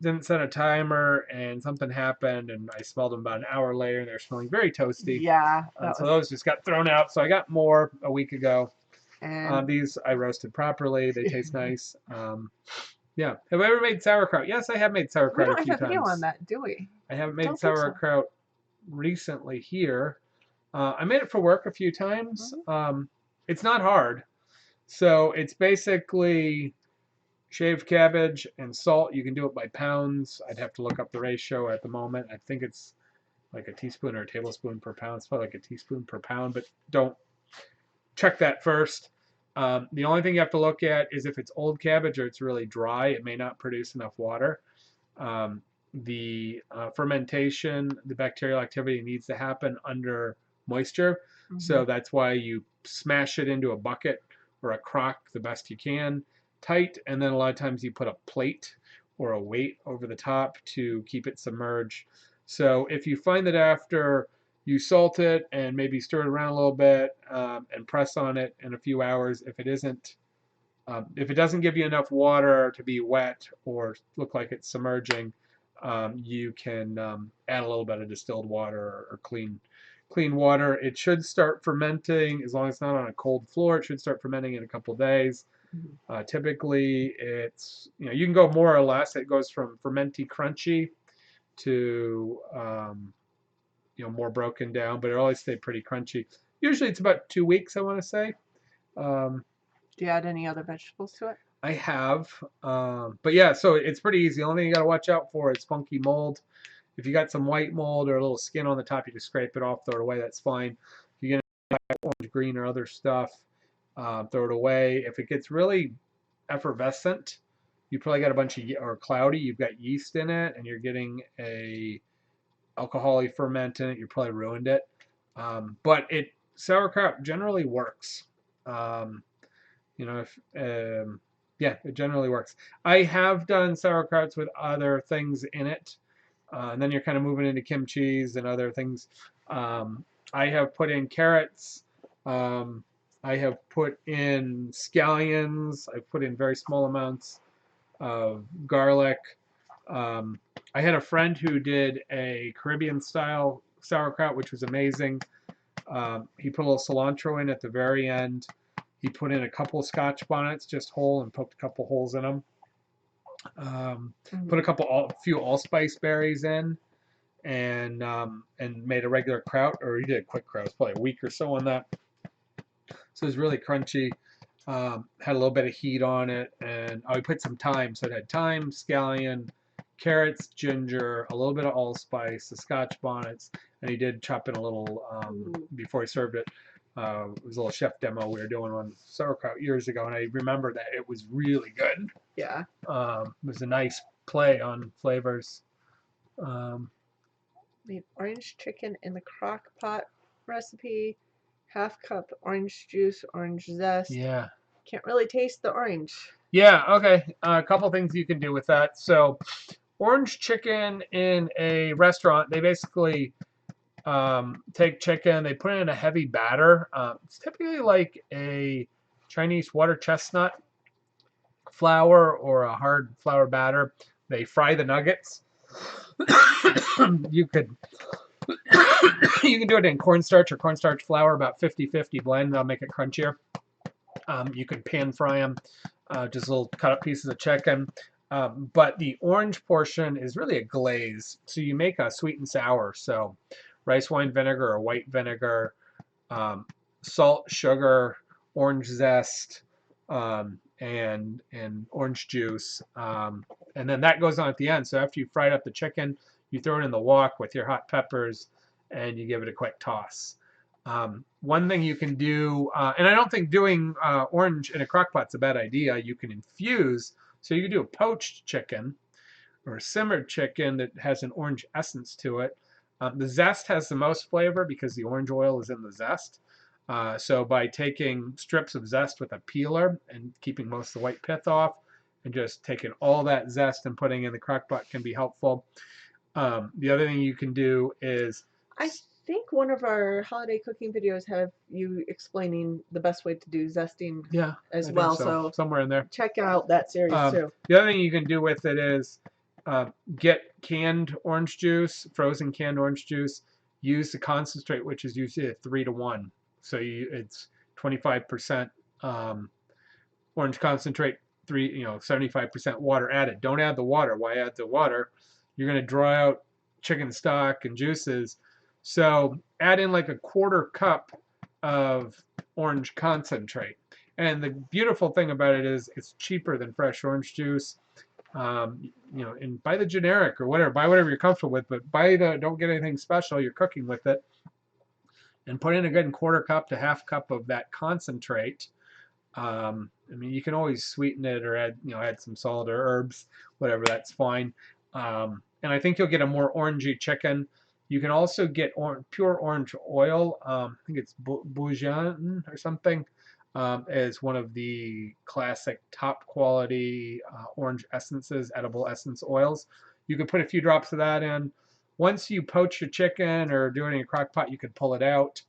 Didn't set a timer, and something happened, and I smelled them about an hour later, and they're smelling very toasty. Yeah. So those just got thrown out. So I got more a week ago. And these I roasted properly. They taste nice. Yeah. Have I ever made sauerkraut? Yes, I have made sauerkraut a few times. We don't have a video on that, do we? I haven't made sauerkraut recently here. I made it for work a few times. It's not hard. So it's basically shaved cabbage and salt. You can do it by pounds. I'd have to look up the ratio at the moment. I think it's like a teaspoon or a tablespoon per pound. It's probably like a teaspoon per pound, but don't check that first. The only thing you have to look at is if it's old cabbage or it's really dry, it may not produce enough water. The fermentation, the bacterial activity needs to happen under moisture. So that's why you smash it into a bucket or a crock the best you can, tight, and then a lot of times you put a plate or a weight over the top to keep it submerged. So if you find that after you salt it and maybe stir it around a little bit and press on it in a few hours, if it doesn't give you enough water to be wet or look like it's submerging, you can add a little bit of distilled water or clean water. It should start fermenting as long as it's not on a cold floor. It should start fermenting in a couple of days. Typically, it's you can go more or less. It goes from fermenty crunchy to more broken down, but it always stay pretty crunchy. Usually, it's about 2 weeks. I want to say. Do you add any other vegetables to it? I have, but yeah, so it's pretty easy. The only thing you got to watch out for is funky mold. If you got some white mold or a little skin on the top, you just scrape it off, throw it away. That's fine. If you're gonna buy orange, green, or other stuff, throw it away. If it gets really effervescent, you probably got a bunch of or cloudy. You've got yeast in it, and you're getting a alcoholic ferment in it. You probably ruined it. But sauerkraut generally works. Yeah, it generally works. I have done sauerkrauts with other things in it. And then you're kind of moving into kimchis and other things. I have put in carrots. I have put in scallions. I've put in very small amounts of garlic. I had a friend who did a Caribbean-style sauerkraut, which was amazing. He put a little cilantro in at the very end. He put in a couple of Scotch bonnets, just whole, and poked a couple holes in them. Put a few allspice berries in, and made a regular kraut, or he did a quick kraut. It was probably a week or so on that. So it was really crunchy. Had a little bit of heat on it, and we put some thyme. So it had thyme, scallion, carrots, ginger, a little bit of allspice, the Scotch bonnets, and he did chop in a little before he served it. It was a little chef demo we were doing on sauerkraut years ago, and I remember that it was really good. Yeah. It was a nice play on flavors. Made orange chicken in the crock pot recipe. 1/2 cup orange juice, orange zest. Yeah. Can't really taste the orange. Yeah, okay. A couple things you can do with that. So, orange chicken in a restaurant, they basically take chicken, they put it in a heavy batter. It's typically like a Chinese water chestnut flour or a hard flour batter. They fry the nuggets. You could you can do it in cornstarch or cornstarch flour, about 50-50 blend. That'll make it crunchier. You can pan fry them, just little cut up pieces of chicken. But the orange portion is really a glaze. So you make a sweet and sour. So rice wine vinegar or white vinegar, salt, sugar, orange zest, and orange juice. And then that goes on at the end. So after you fried up the chicken, you throw it in the wok with your hot peppers and you give it a quick toss. One thing you can do, and I don't think doing orange in a crock pot's a bad idea. You can infuse, so you can do a poached chicken or a simmered chicken that has an orange essence to it. The zest has the most flavor because the orange oil is in the zest. So by taking strips of zest with a peeler and keeping most of the white pith off and just taking all that zest and putting in the crock pot can be helpful. The other thing you can do is... I think one of our holiday cooking videos have you explaining the best way to do zesting as well. So somewhere in there. Check out that series too. The other thing you can do with it is get canned orange juice, frozen canned orange juice. Use the concentrate, which is usually a 3-to-1. So it's 25% orange concentrate, 75% water added. Don't add the water. Why add the water? You're going to draw out chicken stock and juices. So add in like a 1/4 cup of orange concentrate. And the beautiful thing about it is it's cheaper than fresh orange juice. And buy the generic or whatever. Buy whatever you're comfortable with, but don't get anything special. You're cooking with it. And put in a good 1/4 cup to 1/2 cup of that concentrate. You can always sweeten it or add some salt or herbs, whatever. That's fine. And I think you'll get a more orangey chicken. You can also get pure orange oil. I think it's Bouillon or something. As one of the classic top quality orange essences, edible essence oils. You could put a few drops of that in. Once you poach your chicken or do it in a crock pot, you could pull it out,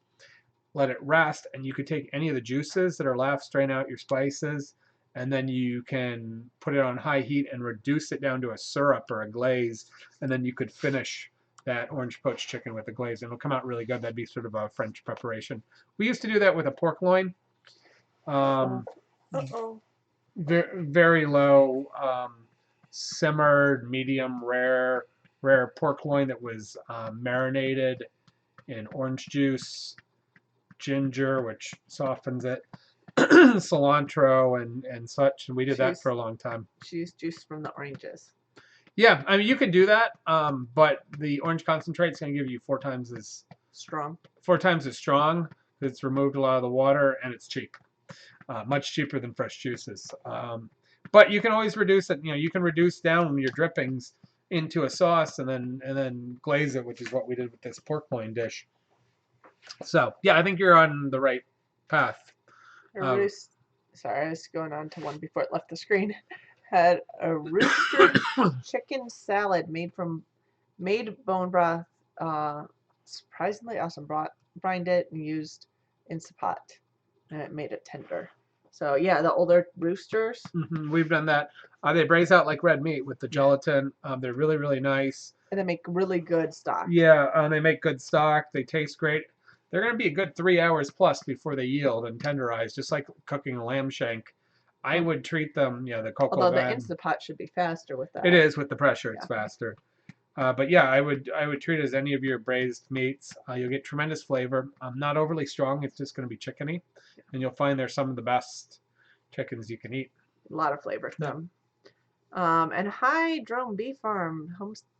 let it rest, and you could take any of the juices that are left, strain out your spices, and then you can put it on high heat and reduce it down to a syrup or a glaze, and then you could finish that orange poached chicken with a glaze, and it'll come out really good. That'd be sort of a French preparation. We used to do that with a pork loin. Very low, simmered, medium rare pork loin that was marinated in orange juice, ginger, which softens it, cilantro and such. And we did that for a long time. She used juice from the oranges. Yeah, you can do that, but the orange concentrate is going to give you 4 times as strong. 4 times as strong. It's removed a lot of the water and it's cheap. Much cheaper than fresh juices. But you can always reduce it. You can reduce down your drippings into a sauce and then glaze it, which is what we did with this pork loin dish. So yeah, I think you're on the right path. Sorry, I was going on to one before it left the screen. Had a rooster chicken salad made bone broth. Surprisingly awesome. Brined it and used Instant Pot, and it made it tender. So yeah, the older roosters. We've done that. They braise out like red meat with the gelatin. They're really, really nice. And they make really good stock. Yeah, they make good stock. They taste great. They're going to be a good 3 hours plus before they yield and tenderize, just like cooking a lamb shank. I would treat them, the cocoa Although the Instant Pot should be faster with that. It is with the pressure. It's faster. But yeah, I would treat it as any of your braised meats. You'll get tremendous flavor. Not overly strong. It's just going to be chickeny, and you'll find they're some of the best chickens you can eat. A lot of flavor to them. And hi, Drone Bee Farm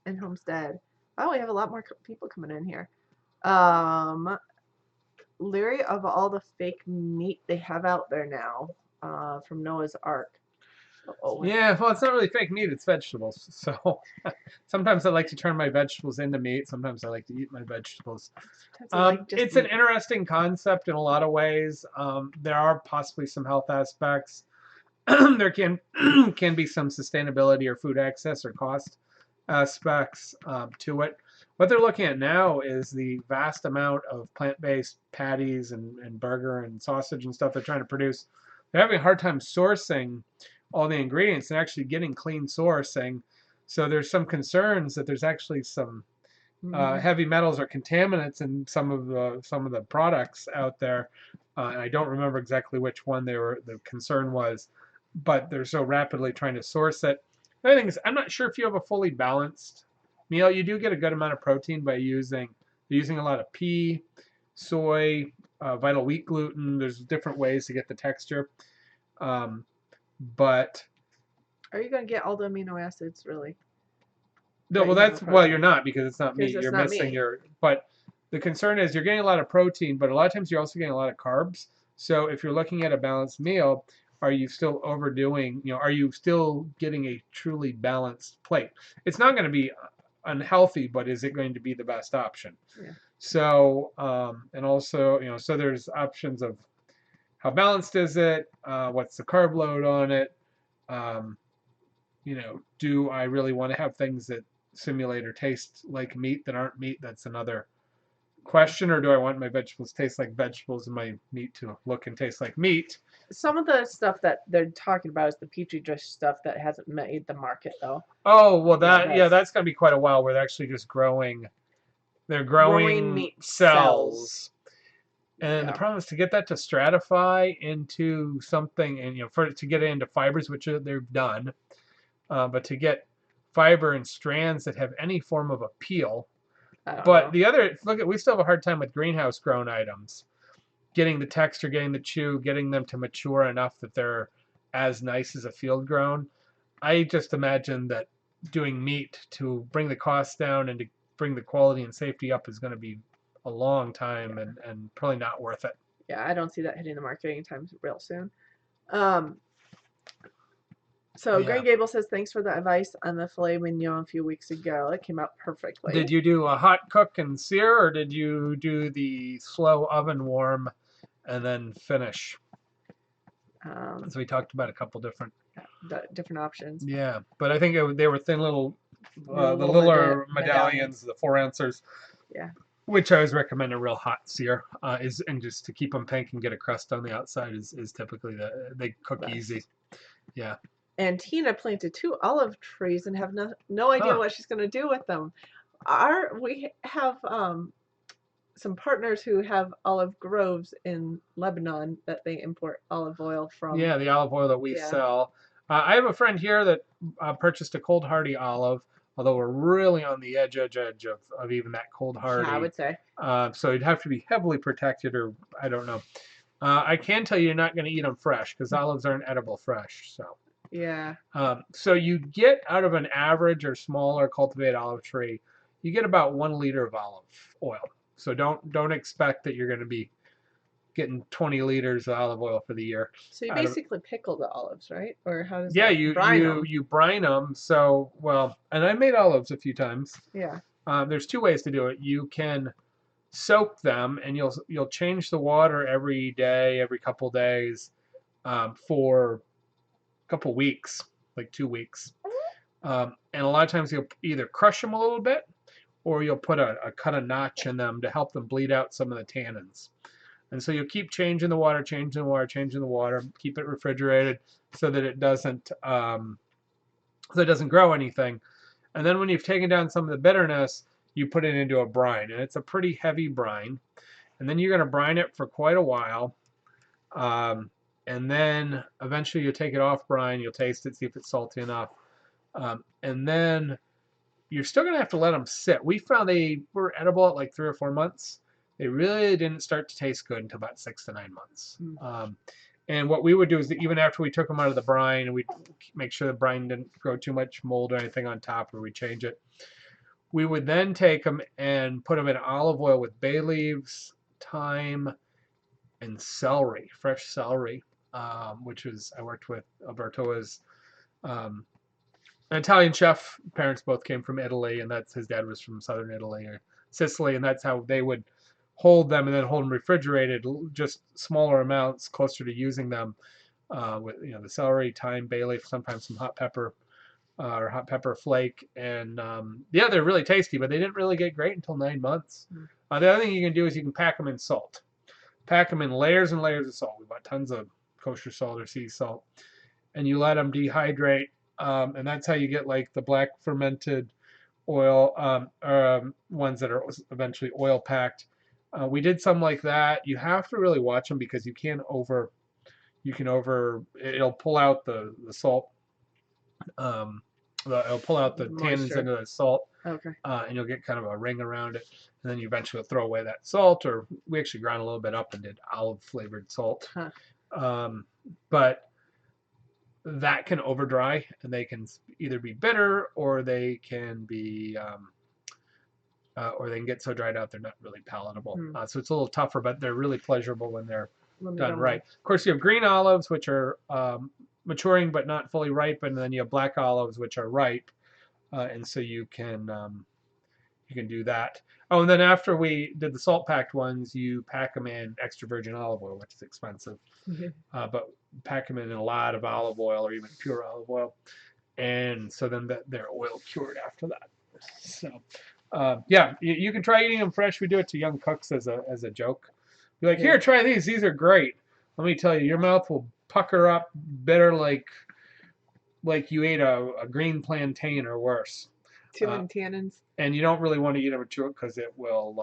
and Homestead. Oh, we have a lot more people coming in here. Leery of all the fake meat they have out there now, from Noah's Ark. Uh-oh. Yeah, well, it's not really fake meat, it's vegetables. So sometimes I like to turn my vegetables into meat. Sometimes I like to eat my vegetables. It's an interesting concept in a lot of ways. There are possibly some health aspects. There can be some sustainability or food access or cost aspects to it. What they're looking at now is the vast amount of plant-based patties and burger and sausage and stuff they're trying to produce. They're having a hard time sourcing all the ingredients and actually getting clean sourcing. So there's some concerns that there's actually some heavy metals or contaminants in some of the products out there. And I don't remember exactly which one the concern was, but they're so rapidly trying to source it. The other thing is, I'm not sure if you have a fully balanced meal. You do get a good amount of protein by using a lot of pea, soy, vital wheat gluten. There's different ways to get the texture. But are you going to get all the amino acids, really? No, you're not, because it's not meat. You're missing your. But the concern is you're getting a lot of protein, but a lot of times you're also getting a lot of carbs. So if you're looking at a balanced meal, are you still overdoing? Are you still getting a truly balanced plate? It's not going to be unhealthy, but is it going to be the best option? Yeah. So and also so there's options of how balanced is it? What's the carb load on it? Do I really want to have things that simulate or taste like meat that aren't meat? That's another question. Or do I want my vegetables to taste like vegetables and my meat to look and taste like meat? Some of the stuff that they're talking about is the petri dish stuff that hasn't made the market, though. Oh, well, that's going to be quite a while where they're actually just growing. They're growing meat cells. And the problem is to get that to stratify into something, and for it to get into fibers, which they've done, but to get fiber and strands that have any form of appeal. But we still have a hard time with greenhouse grown items. Getting the texture, getting the chew, getting them to mature enough that they're as nice as a field grown. I just imagine that doing meat to bring the costs down and to bring the quality and safety up is going to be a long time and probably not worth it. Yeah, I don't see that hitting the market anytime real soon. Greg Gable says, thanks for the advice on the filet mignon a few weeks ago. It came out perfectly. Did you do a hot cook and sear, or did you do the slow oven warm and then finish? So we talked about a couple different options. Yeah, but I think they were thin little, the littler medallions, the 4 ounces. Yeah. Which I always recommend a real hot sear, and just to keep them pink and get a crust on the outside is typically they cook easy. Yeah. And Tina planted 2 olive trees and have no idea what she's going to do with them. We have some partners who have olive groves in Lebanon that they import olive oil from. Yeah, the olive oil that we sell. I have a friend here that purchased a cold hardy olive, although we're really on the edge of even that cold hardy. Yeah, I would say. So you'd have to be heavily protected, or I don't know. I can tell you you're not going to eat them fresh, because olives aren't edible fresh. So. Yeah. So you get out of an average or smaller cultivated olive tree, you get about 1 liter of olive oil. So don't expect that you're going to be getting 20 liters of olive oil for the year. So you basically pickle the olives, right? Or how does you brine them. So and I made olives a few times. Yeah. There's 2 ways to do it. You can soak them, and you'll change the water every day, every couple days, for couple weeks, like 2 weeks. And a lot of times you'll either crush them a little bit, or you'll put cut a notch in them to help them bleed out some of the tannins. And so you'll keep changing the water, keep it refrigerated so that it doesn't grow anything. And then when you've taken down some of the bitterness, you put it into a brine, and it's a pretty heavy brine. And then you're going to brine it for quite a while. And then eventually you'll take it off brine, you'll taste it, see if it's salty enough. And then you're still going to have to let them sit. We found they were edible at like 3 or 4 months. They really didn't start to taste good until about 6 to 9 months. And what we would do is that even after we took them out of the brine, we'd make sure the brine didn't grow too much mold or anything on top, or we'd change it. We would then take them and put them in olive oil with bay leaves, thyme, and celery, fresh celery, which was, I worked with Alberto as an Italian chef. Parents both came from Italy, and his dad was from southern Italy or Sicily, and that's how they would hold them and then hold them refrigerated, just smaller amounts, closer to using them, with the celery, thyme, bay leaf, sometimes some hot pepper or hot pepper flake, and yeah, they're really tasty, but they didn't really get great until 9 months. The other thing you can do is you can pack them in salt. Pack them in layers and layers of salt. We bought tons of kosher salt or sea salt, and you let them dehydrate, and that's how you get like the black fermented oil, ones that are eventually oil packed. We did some like that. You have to really watch them because it'll pull out the salt. It'll pull out the tannins into the salt. Okay. And you'll get kind of a ring around it, and then you eventually throw away that salt, or we actually ground a little bit up and did olive flavored salt. But that can over dry, and they can either be bitter or they can be or they can get so dried out they're not really palatable. So it's a little tougher, but they're really pleasurable when they're done right. Of course, you have green olives, which are maturing but not fully ripe, and then you have black olives, which are ripe, and so you can do that. Oh, and then after we did the salt packed ones, you pack them in extra virgin olive oil, which is expensive, but pack them in a lot of olive oil or even pure olive oil, and so then they're oil cured after that. So yeah, you can try eating them fresh. We do it to young cooks as a joke. Be like, here, try these. These are great. Let me tell you, your mouth will pucker up bitter like you ate a green plantain or worse. Too many tannins. And you don't really want to eat them chew it because it will,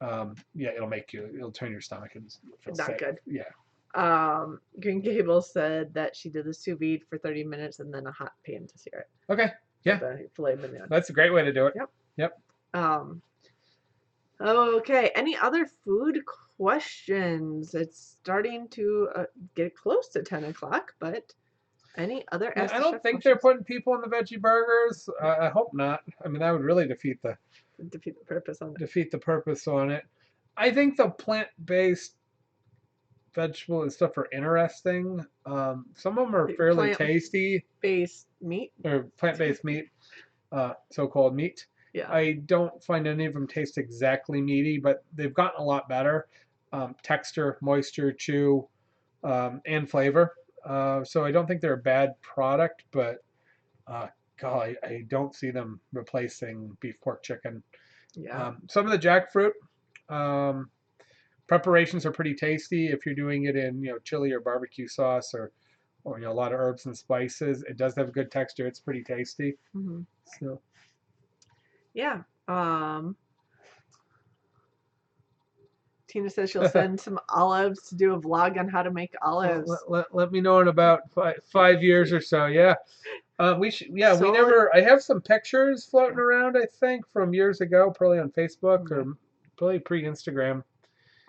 it'll turn your stomach and feel not sick. Good. Yeah. Green Gables said that she did the sous vide for 30 minutes and then a hot pan to sear it. Okay. Yeah. The filet mignon. That's a great way to do it. Yep. Okay. Any other food questions? It's starting to get close to 10 o'clock, but any other I don't think they're putting people in the veggie burgers. I hope not. I mean, that would really defeat the purpose on it. Defeat the purpose on it. I think the plant-based vegetable and stuff are interesting. Some of them are fairly tasty. Plant-based meat? Or plant-based meat, so-called meat. Yeah. I don't find any of them taste exactly meaty, but they've gotten a lot better. Texture, moisture, chew, and flavor. So I don't think they're a bad product, but God, I don't see them replacing beef, pork, chicken. Yeah. Some of the jackfruit preparations are pretty tasty if you're doing it in chili or barbecue sauce or a lot of herbs and spices. It does have good texture. It's pretty tasty. So yeah. Tina says she'll send some olives to do a vlog on how to make olives. Let me know in about 5 years or so. Yeah. I have some pictures floating around, I think, from years ago, probably on Facebook or probably pre-Instagram.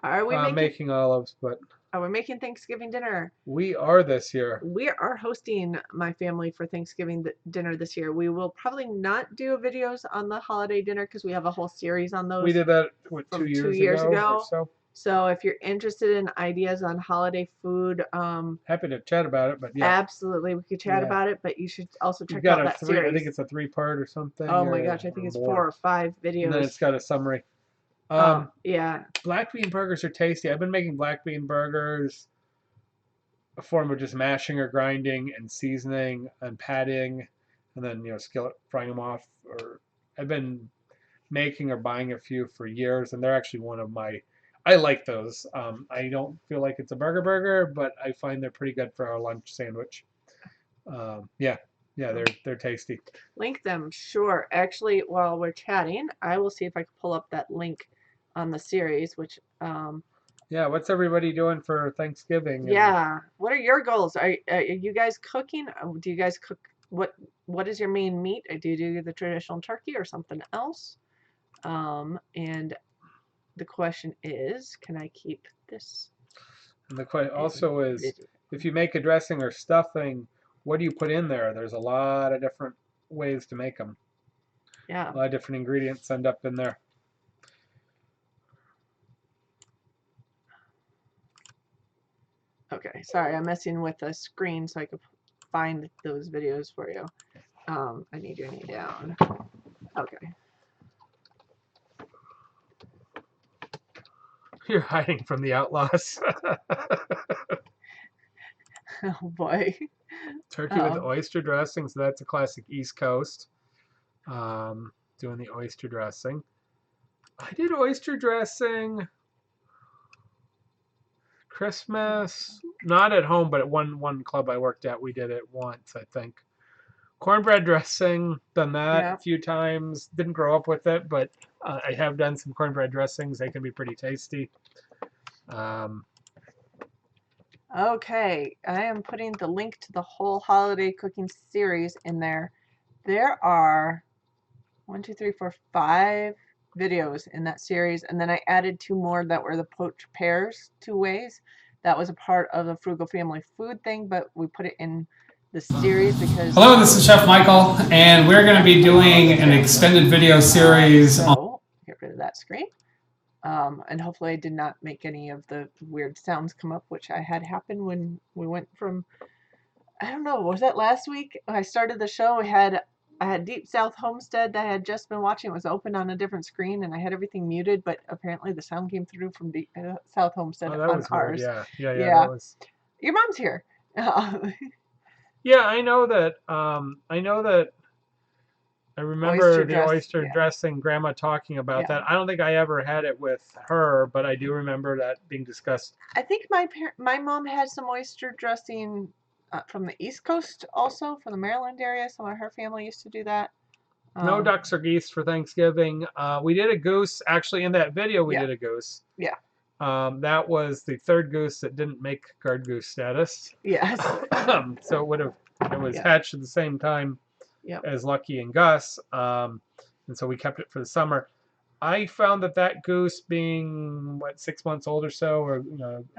Are we making olives? But are we making Thanksgiving dinner? We are this year. We are hosting my family for Thanksgiving dinner this year. We will probably not do videos on the holiday dinner because we have a whole series on those. We did that 2 years ago. Or so if you're interested in ideas on holiday food, happy to chat about it. But yeah, absolutely, we could chat about it. But you should also check out that series. I think it's a 3-part or something. Oh my gosh, I think it's 4 or 5 videos. And then it's got a summary. Yeah. Black bean burgers are tasty. I've been making black bean burgers, a form of just mashing or grinding and seasoning and patting, and then skillet frying them off. Or I've been making or buying a few for years, and they're actually one of my. I like those. I don't feel like it's a burger, but I find they're pretty good for our lunch sandwich. Yeah, they're tasty. Link them, sure. Actually, while we're chatting, I will see if I can pull up that link on the series, which yeah, what's everybody doing for Thanksgiving? Yeah, what are your goals? Are you guys cooking? Do you guys cook? What is your main meat? Do you do the traditional turkey or something else? And the question is, can I keep this? And the question also is, if you make a dressing or stuffing, what do you put in there? There's a lot of different ways to make them. Yeah. A lot of different ingredients end up in there. Okay, sorry, I'm messing with the screen so I could find those videos for you. I need your knee down. Okay. You're hiding from the outlaws. Oh boy. Turkey with oyster dressing, so that's a classic East Coast. Doing the oyster dressing. I did oyster dressing Christmas, not at home, but at one club I worked at, we did it once, I think. Cornbread dressing, done that a few times. Didn't grow up with it, but I have done some cornbread dressings. They can be pretty tasty. Okay, I am putting the link to the whole holiday cooking series in there. There are 5 videos in that series, and then I added 2 more that were the poached pears 2 ways. That was a part of the Frugal Family Food thing, but we put it in the series because... Hello, this is Chef Michael, and we're going to be doing an extended video series. So, get rid of that screen. And hopefully I did not make any of the weird sounds come up, which I had happen when we went from... I don't know, was that last week? When I started the show, I had Deep South Homestead that I had just been watching. It was open on a different screen, and I had everything muted, but apparently the sound came through from Deep South Homestead on ours. Weird. Yeah. That was... Your mom's here. Yeah, I know that. I remember the oyster dressing, Grandma talking about that. I don't think I ever had it with her, but I do remember that being discussed. I think my mom had some oyster dressing from the East Coast also, from the Maryland area. Some of her family used to do that. No ducks or geese for Thanksgiving. We did a goose. Actually, in that video, we did a goose. Yeah. That was the 3rd goose that didn't make guard goose status. Yes. So it was hatched at the same time as Lucky and Gus. And so we kept it for the summer. I found that goose being 6 months old or so, or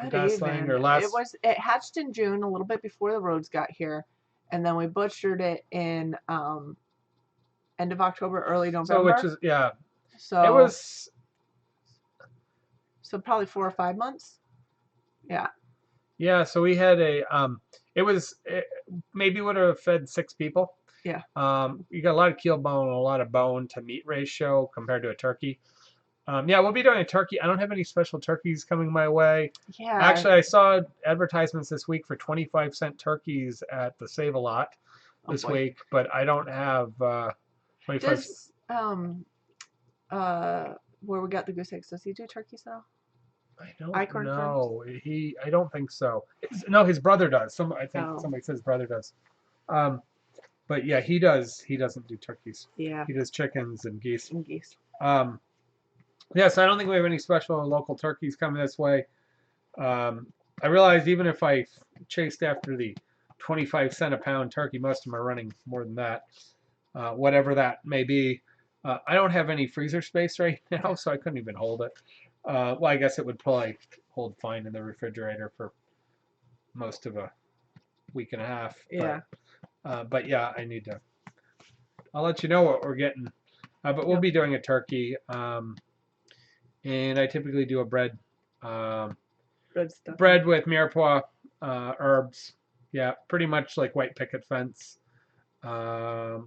gosling or less. It hatched in June, a little bit before the roads got here, and then we butchered it in end of October, early November. So So it was. So probably 4 or 5 months. Yeah. Yeah. So we had maybe would have fed 6 people. Yeah. You got a lot of keel bone and a lot of bone to meat ratio compared to a turkey. We'll be doing a turkey. I don't have any special turkeys coming my way. Yeah. Actually, I saw advertisements this week for 25-cent turkeys at the Save-A-Lot this week, but I don't have 25. Where we got the goose eggs, does he do turkeys now? I don't know. I don't think so. No, his brother does. I think somebody says his brother does. But yeah, he does. He doesn't do turkeys. Yeah. He does chickens and geese. Yeah, so I don't think we have any special local turkeys coming this way. I realized even if I chased after the 25-cent a pound turkey, most of them are running more than that. Whatever that may be. I don't have any freezer space right now, so I couldn't even hold it. Well, I guess it would probably hold fine in the refrigerator for most of a week and a half. Yeah. But yeah, I'll let you know what we're getting. But we'll be doing a turkey. And I typically do a bread. Bread with mirepoix, herbs. Yeah, pretty much like white picket fence. I've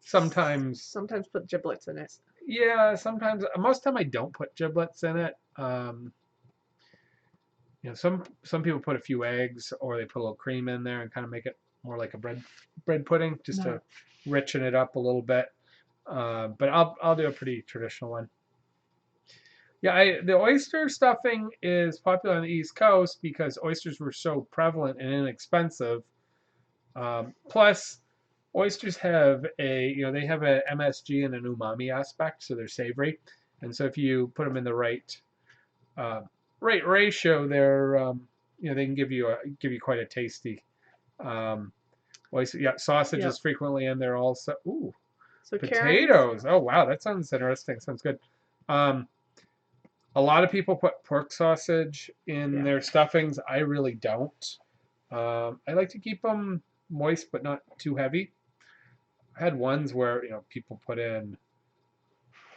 sometimes put giblets in it. Yeah, sometimes. Most of the time I don't put giblets in it. Some people put a few eggs, or they put a little cream in there and kind of make it more like a bread pudding, just to richen it up a little bit. But I'll do a pretty traditional one. Yeah, the oyster stuffing is popular on the East Coast because oysters were so prevalent and inexpensive. Plus, oysters have a MSG and an umami aspect, so they're savory, and so if you put them in the right ratio, they can give you quite a tasty oyster. Yeah, sausage is frequently in there also. Ooh, so potatoes. Oh wow, that sounds interesting. Sounds good. A lot of people put pork sausage in their stuffings. I really don't. I like to keep them moist but not too heavy. I had ones where people put in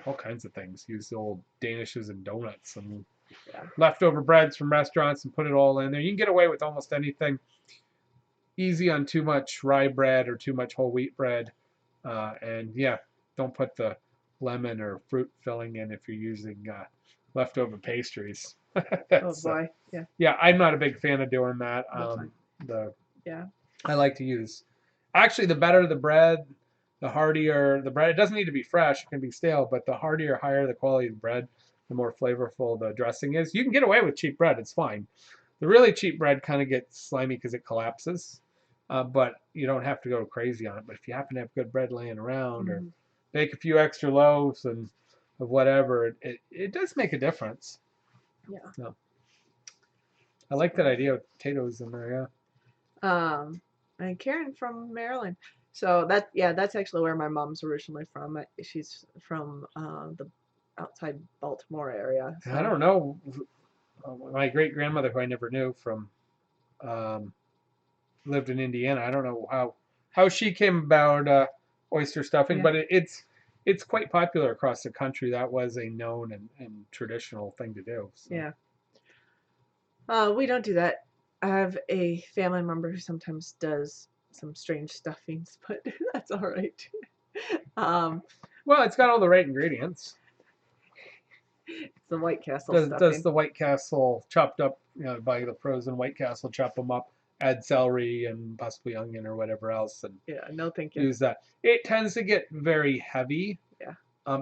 all kinds of things. Use the old danishes and donuts and leftover breads from restaurants and put it all in there. You can get away with almost anything. Easy on too much rye bread or too much whole wheat bread. And don't put the lemon or fruit filling in if you're using leftover pastries. Oh boy, yeah. Yeah, I'm not a big fan of doing that. I like to use. Actually, the better the bread, the heartier the bread. It doesn't need to be fresh; it can be stale. But the heartier, higher the quality of the bread, the more flavorful the dressing is. You can get away with cheap bread; it's fine. The really cheap bread kind of gets slimy because it collapses. But you don't have to go crazy on it. But if you happen to have good bread laying around, or bake a few extra loaves and of whatever, it does make a difference. Yeah. So, I like that idea of potatoes in there. Yeah. And Karen from Maryland. So that's actually where my mom's originally from. She's from the outside Baltimore area. So. I don't know. My great grandmother, who I never knew, from lived in Indiana. I don't know how she came about oyster stuffing, but it's quite popular across the country. That was a known and traditional thing to do. So. Yeah. We don't do that. I have a family member who sometimes does some strange stuffings, but that's all right. Well, it's got all the right ingredients. It's the White Castle stuffing. Does the White Castle chopped up, buy the frozen White Castle, chop them up, add celery and possibly onion or whatever else, and no thank you. Use that. It tends to get very heavy. Yeah.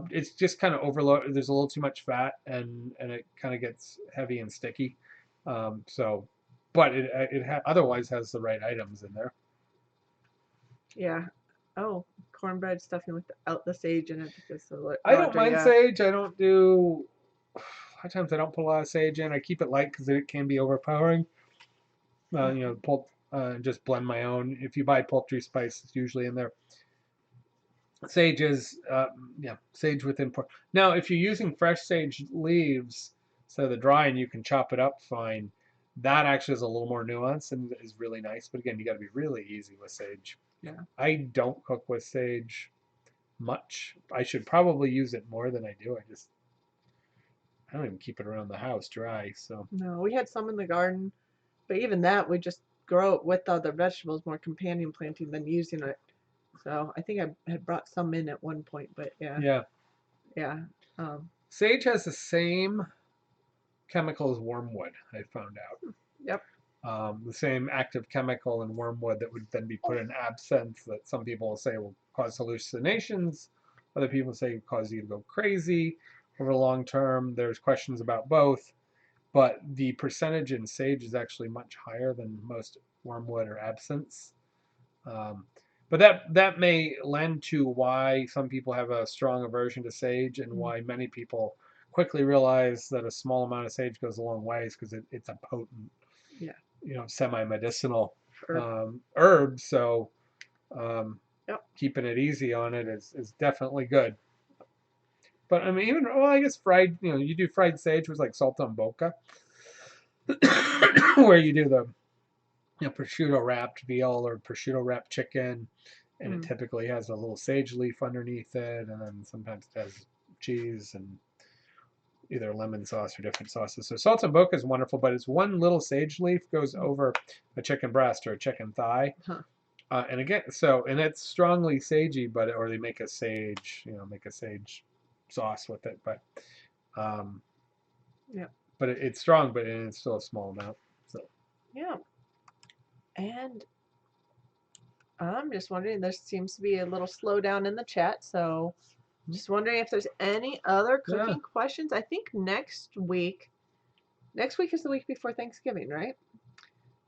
It's just kind of overloaded. There's a little too much fat, and it kind of gets heavy and sticky. But it otherwise has the right items in there. Yeah. Oh, cornbread stuffing without the sage in it because I don't mind sage. I don't do. A lot of times I don't put a lot of sage in. I keep it light because it can be overpowering. Just blend my own. If you buy poultry spice, it's usually in there. Sage is, sage within pork. Now, if you're using fresh sage leaves, so the dry, and you can chop it up fine, that actually is a little more nuanced and is really nice. But again, you got to be really easy with sage. Yeah. I don't cook with sage much. I should probably use it more than I do. I don't even keep it around the house dry. So. No, we had some in the garden, but even that we just grow it with other vegetables, more companion planting than using it. So I think I had brought some in at one point, but yeah. Sage has the same chemical as wormwood, I found out. Yep. The same active chemical in wormwood that would then be put in absinthe that some people will say will cause hallucinations. Other people say will cause you to go crazy over the long term. There's questions about both. But the percentage in sage is actually much higher than most wormwood or absinthe. But that may lend to why some people have a strong aversion to sage and why many people quickly realize that a small amount of sage goes a long ways because it's a potent, semi-medicinal herb. So keeping it easy on it is definitely good. But I mean, I guess fried, you do fried sage with like saltimbocca, where you do the prosciutto wrapped veal or prosciutto wrapped chicken, and it typically has a little sage leaf underneath it, and then sometimes it has cheese and either lemon sauce or different sauces. So saltimbocca is wonderful, but it's one little sage leaf goes over a chicken breast or a chicken thigh. Huh. And again, and it's strongly sagey, or they make a sage, sauce with it, but but it's strong, but it's still a small amount. So and I'm just wondering, there seems to be a little slowdown in the chat, so I'm just wondering if there's any other cooking questions. I think next week is the week before Thanksgiving, right?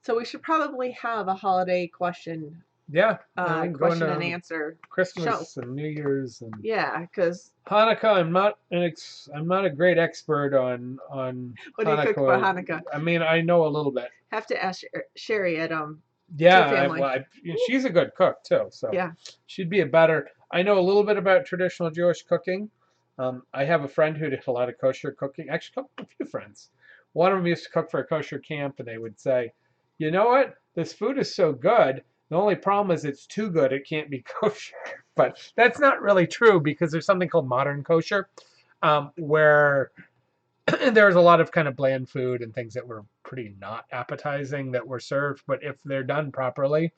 So we should probably have a holiday question. Question and answer. Christmas and New Year's and because Hanukkah. I'm not a great expert on what do you cook for Hanukkah? I mean, I know a little bit. Have to ask Sherry at she's a good cook too, so she'd be a better. I know a little bit about traditional Jewish cooking. I have a friend who did a lot of kosher cooking. Actually, a few friends. One of them used to cook for a kosher camp, and they would say, "You know what? This food is so good. The only problem is it's too good. It can't be kosher." But that's not really true because there's something called modern kosher, where there's a lot of kind of bland food and things that were pretty not appetizing that were served. But if they're done properly,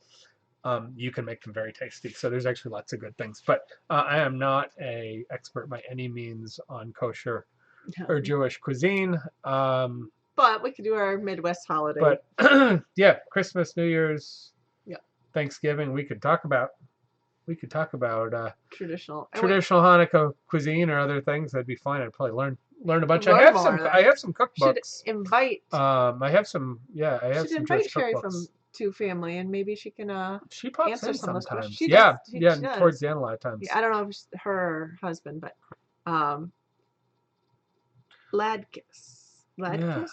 you can make them very tasty. So there's actually lots of good things. But I am not an expert by any means on kosher or Jewish cuisine. But we could do our Midwest holiday. But yeah, Christmas, New Year's, yeah, Thanksgiving. We could talk about traditional Hanukkah cuisine or other things. That'd be fine. I'd probably learn a bunch. I have some cookbooks. Should invite. I have some. Yeah, I have some. Should invite Sherry from Two Family, and maybe she can. She pops answer in some of those sometimes. questions. Yeah, she yeah. Towards the end, a lot of times. Yeah, I don't know if it's her husband, but Ladkis. Yeah.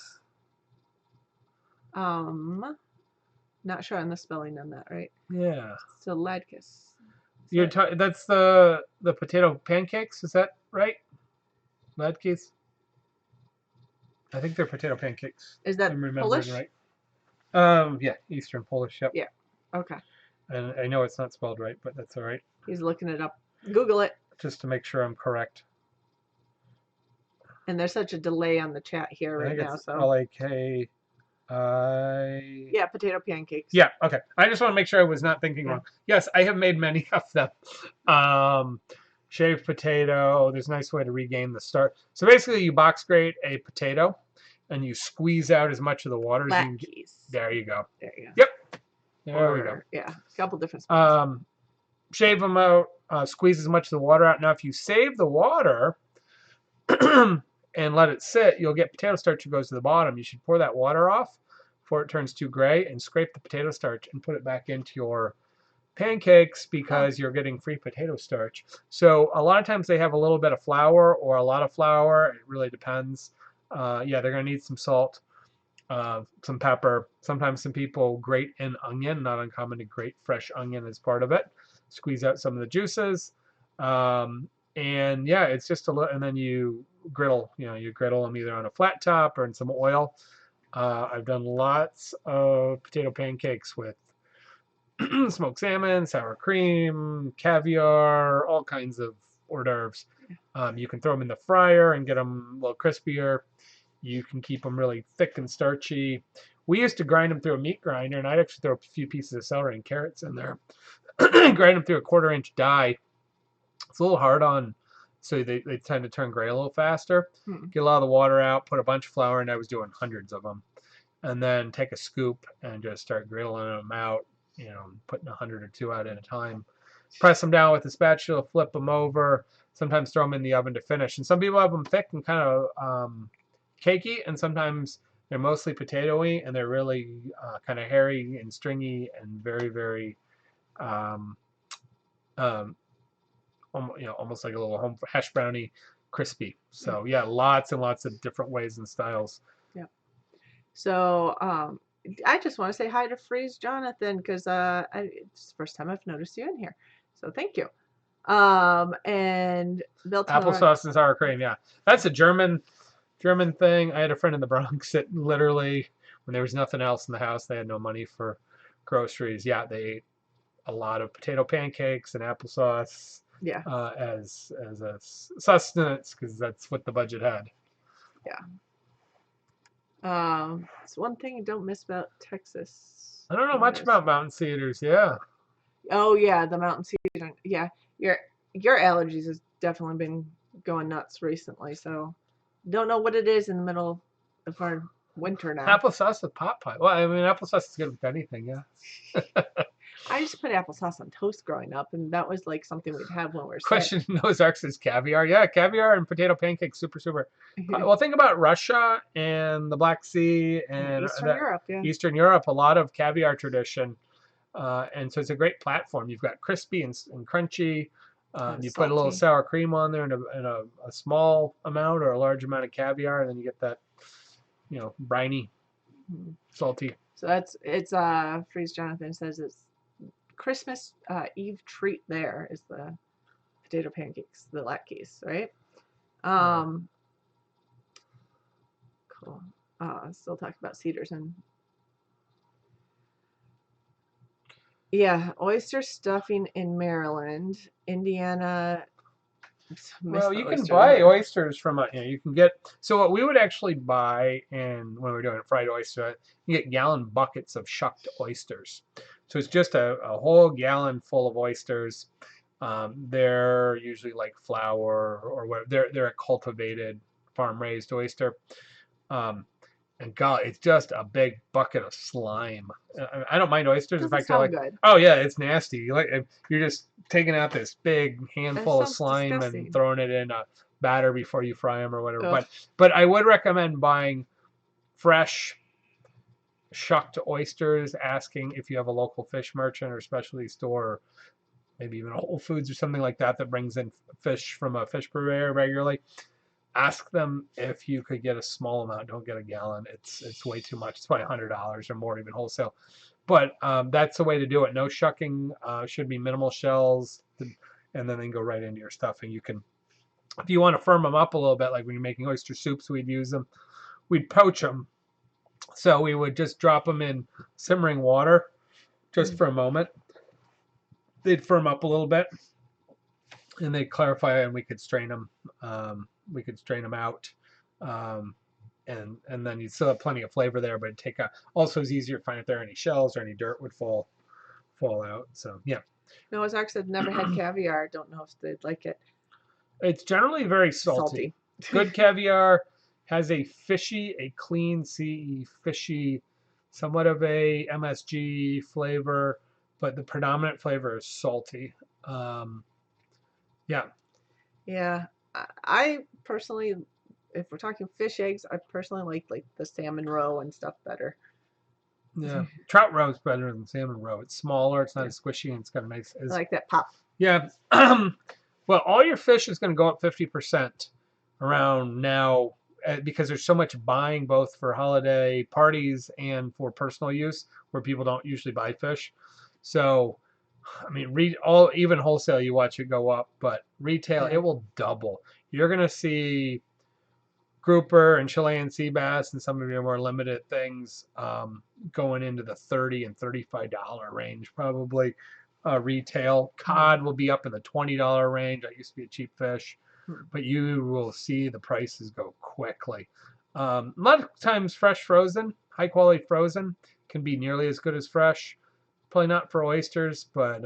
Not sure on the spelling on that, right? Yeah. So Ladkis. That's the potato pancakes, is that right? Ladkis? I think they're potato pancakes. Is that Polish? Right. Yeah, Eastern Polish, yep. Yeah. Okay. And I know it's not spelled right, but that's all right. He's looking it up. Google it. Just to make sure I'm correct. And there's such a delay on the chat here right now, so L-A-K. Yeah, potato pancakes. Yeah, okay. I just want to make sure I was not thinking wrong. Yes, I have made many of them. Shaved potato. There's a nice way to regain the starch. So basically, you box grate a potato, and you squeeze out as much of the water as you can get. There you go. There you go. Yep. There we go. Yeah, a couple different spots. Shave them out. Squeeze as much of the water out. Now, if you save the water and let it sit, you'll get potato starch that goes to the bottom. You should pour that water off before it turns too gray and scrape the potato starch and put it back into your pancakes because you're getting free potato starch. So a lot of times they have a little bit of flour or a lot of flour. It really depends. Yeah, they're going to need some salt, some pepper. Sometimes some people grate an onion. Not uncommon to grate fresh onion as part of it. Squeeze out some of the juices. And yeah, it's just a little, and then you griddle them either on a flat top or in some oil. I've done lots of potato pancakes with smoked salmon, sour cream, caviar, all kinds of hors d'oeuvres. You can throw them in the fryer and get them a little crispier. You can keep them really thick and starchy. We used to grind them through a meat grinder, and I'd actually throw a few pieces of celery and carrots in there. Grind them through a 1/4-inch die. It's a little hard on, so they tend to turn gray a little faster. Get a lot of the water out, put a bunch of flour in. I was doing hundreds of them. And then take a scoop and just start griddling them out, putting 100 or 2 out at a time. Press them down with a spatula, flip them over, sometimes throw them in the oven to finish. And some people have them thick and kind of cakey, and sometimes they're mostly potatoey, and they're really kind of hairy and stringy and very, very almost like a little home hash brownie, crispy. So yeah, lots and lots of different ways and styles. Yeah. So I just want to say hi to Freeze Jonathan because it's the first time I've noticed you in here. So thank you. And applesauce and sour cream. Yeah, that's a German thing. I had a friend in the Bronx that literally, when there was nothing else in the house, they had no money for groceries. Yeah, they ate a lot of potato pancakes and applesauce. Yeah. As a sustenance, because that's what the budget had. Yeah. It's one thing you don't miss about Texas. I don't know much about mountain cedars. Yeah. Oh yeah, the mountain cedar. Yeah, your allergies has definitely been going nuts recently. So, don't know what it is in the middle of our winter now. Applesauce with pot pie. Well, I mean, applesauce is good with anything. Yeah. I used to put applesauce on toast growing up, and that was like something we'd have when we were Question in those arcs is caviar. Yeah, caviar and potato pancakes, super, super. Well, think about Russia and the Black Sea and Europe. Yeah. Eastern Europe, a lot of caviar tradition. And so it's a great platform. You've got crispy and crunchy. You put a little sour cream on there and a small amount or a large amount of caviar, and then you get that, briny, salty. So it's Freeze Jonathan says it's Christmas Eve treat there is the potato pancakes, the latkes, right? Cool. Still talking about cedars and yeah, oyster stuffing in Maryland, Indiana. Well, you can buy oysters from you can get. So what we would actually buy, and when we're doing a fried oyster, you get gallon buckets of shucked oysters. So it's just a whole gallon full of oysters. They're usually like flour or whatever. They're a cultivated farm raised oyster. Um, and God, it's just a big bucket of slime. I don't mind oysters. In fact, I like. Good. Oh yeah, it's nasty. You're just taking out this big handful of slime disgusting. and throwing it in a batter before you fry them or whatever. Ugh. But I would recommend buying fresh shucked oysters. Asking if you have a local fish merchant or specialty store, or maybe even Whole Foods or something like that brings in fish from a fish purveyor regularly. Ask them if you could get a small amount. Don't get a gallon. It's way too much. It's probably $100 or more, even wholesale. But that's the way to do it. No shucking. Should be minimal shells, and then they can go right into your stuffing. You can, if you want to firm them up a little bit, like when you're making oyster soups, we'd use them. We'd poach them. So we would just drop them in simmering water just for a moment. They'd firm up a little bit, and they'd clarify, and we could strain them. We could strain them out, and then you'd still have plenty of flavor there, but also it's easier to find if there are any shells or any dirt would fall out. So yeah. Noah's Ark said never had caviar. Don't know if they'd like it. It's generally very salty. Good caviar has a clean sea fishy, somewhat of a MSG flavor, but the predominant flavor is salty. Yeah. Yeah. I personally, if we're talking fish eggs, I personally like the salmon roe and stuff better. Yeah, trout roe is better than salmon roe. It's smaller, it's not as squishy, and it's got a nice. I like that pop. Yeah. Well, all your fish is going to go up 50% around now because there's so much buying both for holiday parties and for personal use where people don't usually buy fish. So, I mean, even wholesale, you watch it go up, but retail, it will double. You're going to see grouper and Chilean sea bass and some of your more limited things going into the $30 and $35 range probably. Retail cod will be up in the $20 range. That used to be a cheap fish, but you will see the prices go quickly. A lot of times fresh frozen, high quality frozen can be nearly as good as fresh. Probably not for oysters, but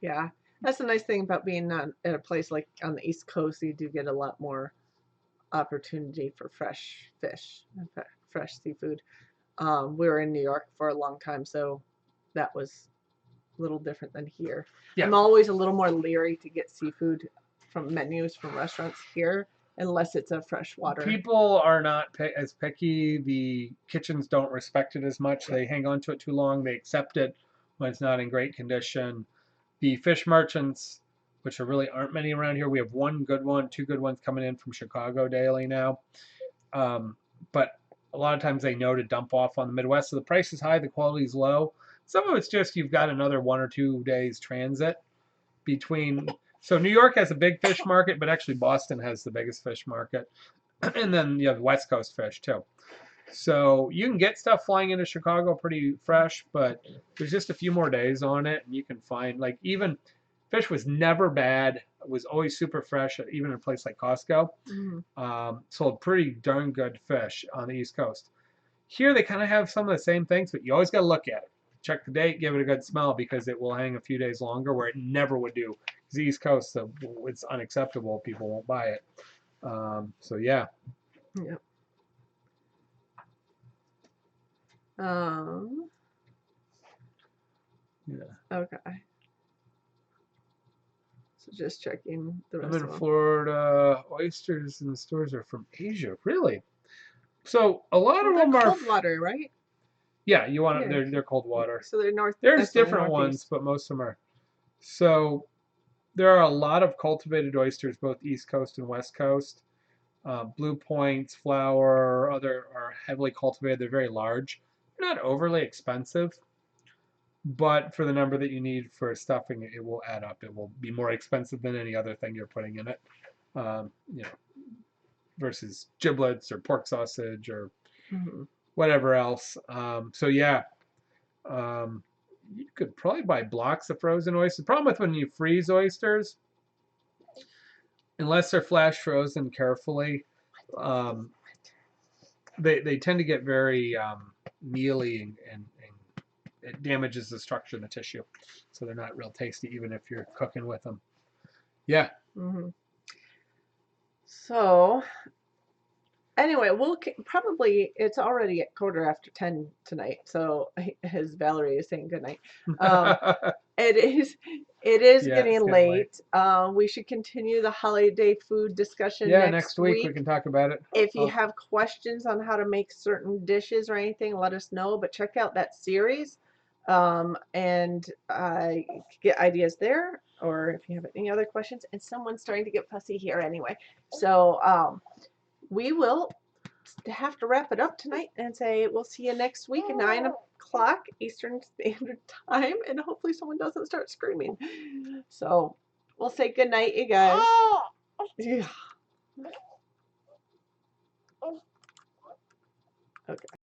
yeah, that's the nice thing about being at a place like on the East Coast. You do get a lot more opportunity for fresh fish, fresh seafood. We were in New York for a long time, so that was a little different than here. Yeah. I'm always a little more leery to get seafood from menus from restaurants here unless it's a freshwater. People are not as picky. The kitchens don't respect it as much. They hang on to it too long. They accept it when it's not in great condition. The fish merchants, which there really aren't many around here. We have one good one, two good ones coming in from Chicago daily now. But a lot of times they know to dump off on the Midwest. So the price is high, the quality is low. Some of it's just you've got another 1 or 2 days transit between. So New York has a big fish market, but actually Boston has the biggest fish market. And then you have West Coast fish too. So you can get stuff flying into Chicago pretty fresh, but there's just a few more days on it, and you can find, like, even fish was never bad. It was always super fresh, even in a place like Costco. Sold pretty darn good fish on the East Coast. Here they kind of have some of the same things, but you always got to look at it. Check the date, give it a good smell, because it will hang a few days longer, where it never would do. Because the East Coast, so it's unacceptable. People won't buy it. So yeah. Yep. Yeah. Okay. So just checking the rest of them. I'm in Florida. Oysters in the stores are from Asia. Really? So a lot of them are cold water, right? Yeah, you want it. They're cold water. So they're north. There's different ones, but most of them are. So there are a lot of cultivated oysters, both East Coast and West Coast. Blue Points, Flower, other are heavily cultivated. They're very large. They're not overly expensive, but for the number that you need for stuffing, it will add up. It will be more expensive than any other thing you're putting in it. you know, versus giblets or pork sausage or whatever else. So yeah, you could probably buy blocks of frozen oysters. The problem with when you freeze oysters, unless they're flash frozen carefully, they tend to get very mealy and it damages the structure of the tissue. So they're not real tasty even if you're cooking with them. Yeah. So anyway, we'll probably, it's already at 10:15 tonight, so as Valerie is saying goodnight. It is getting late. We should continue the holiday food discussion next week. We can talk about it. If you have questions on how to make certain dishes or anything, let us know. But check out that series and get ideas there. Or if you have any other questions. And someone's starting to get fussy here anyway. So we will have to wrap it up tonight and say we'll see you next week at 9 o'clock Eastern Standard Time, and hopefully someone doesn't start screaming. So we'll say good night, you guys. Yeah. Okay.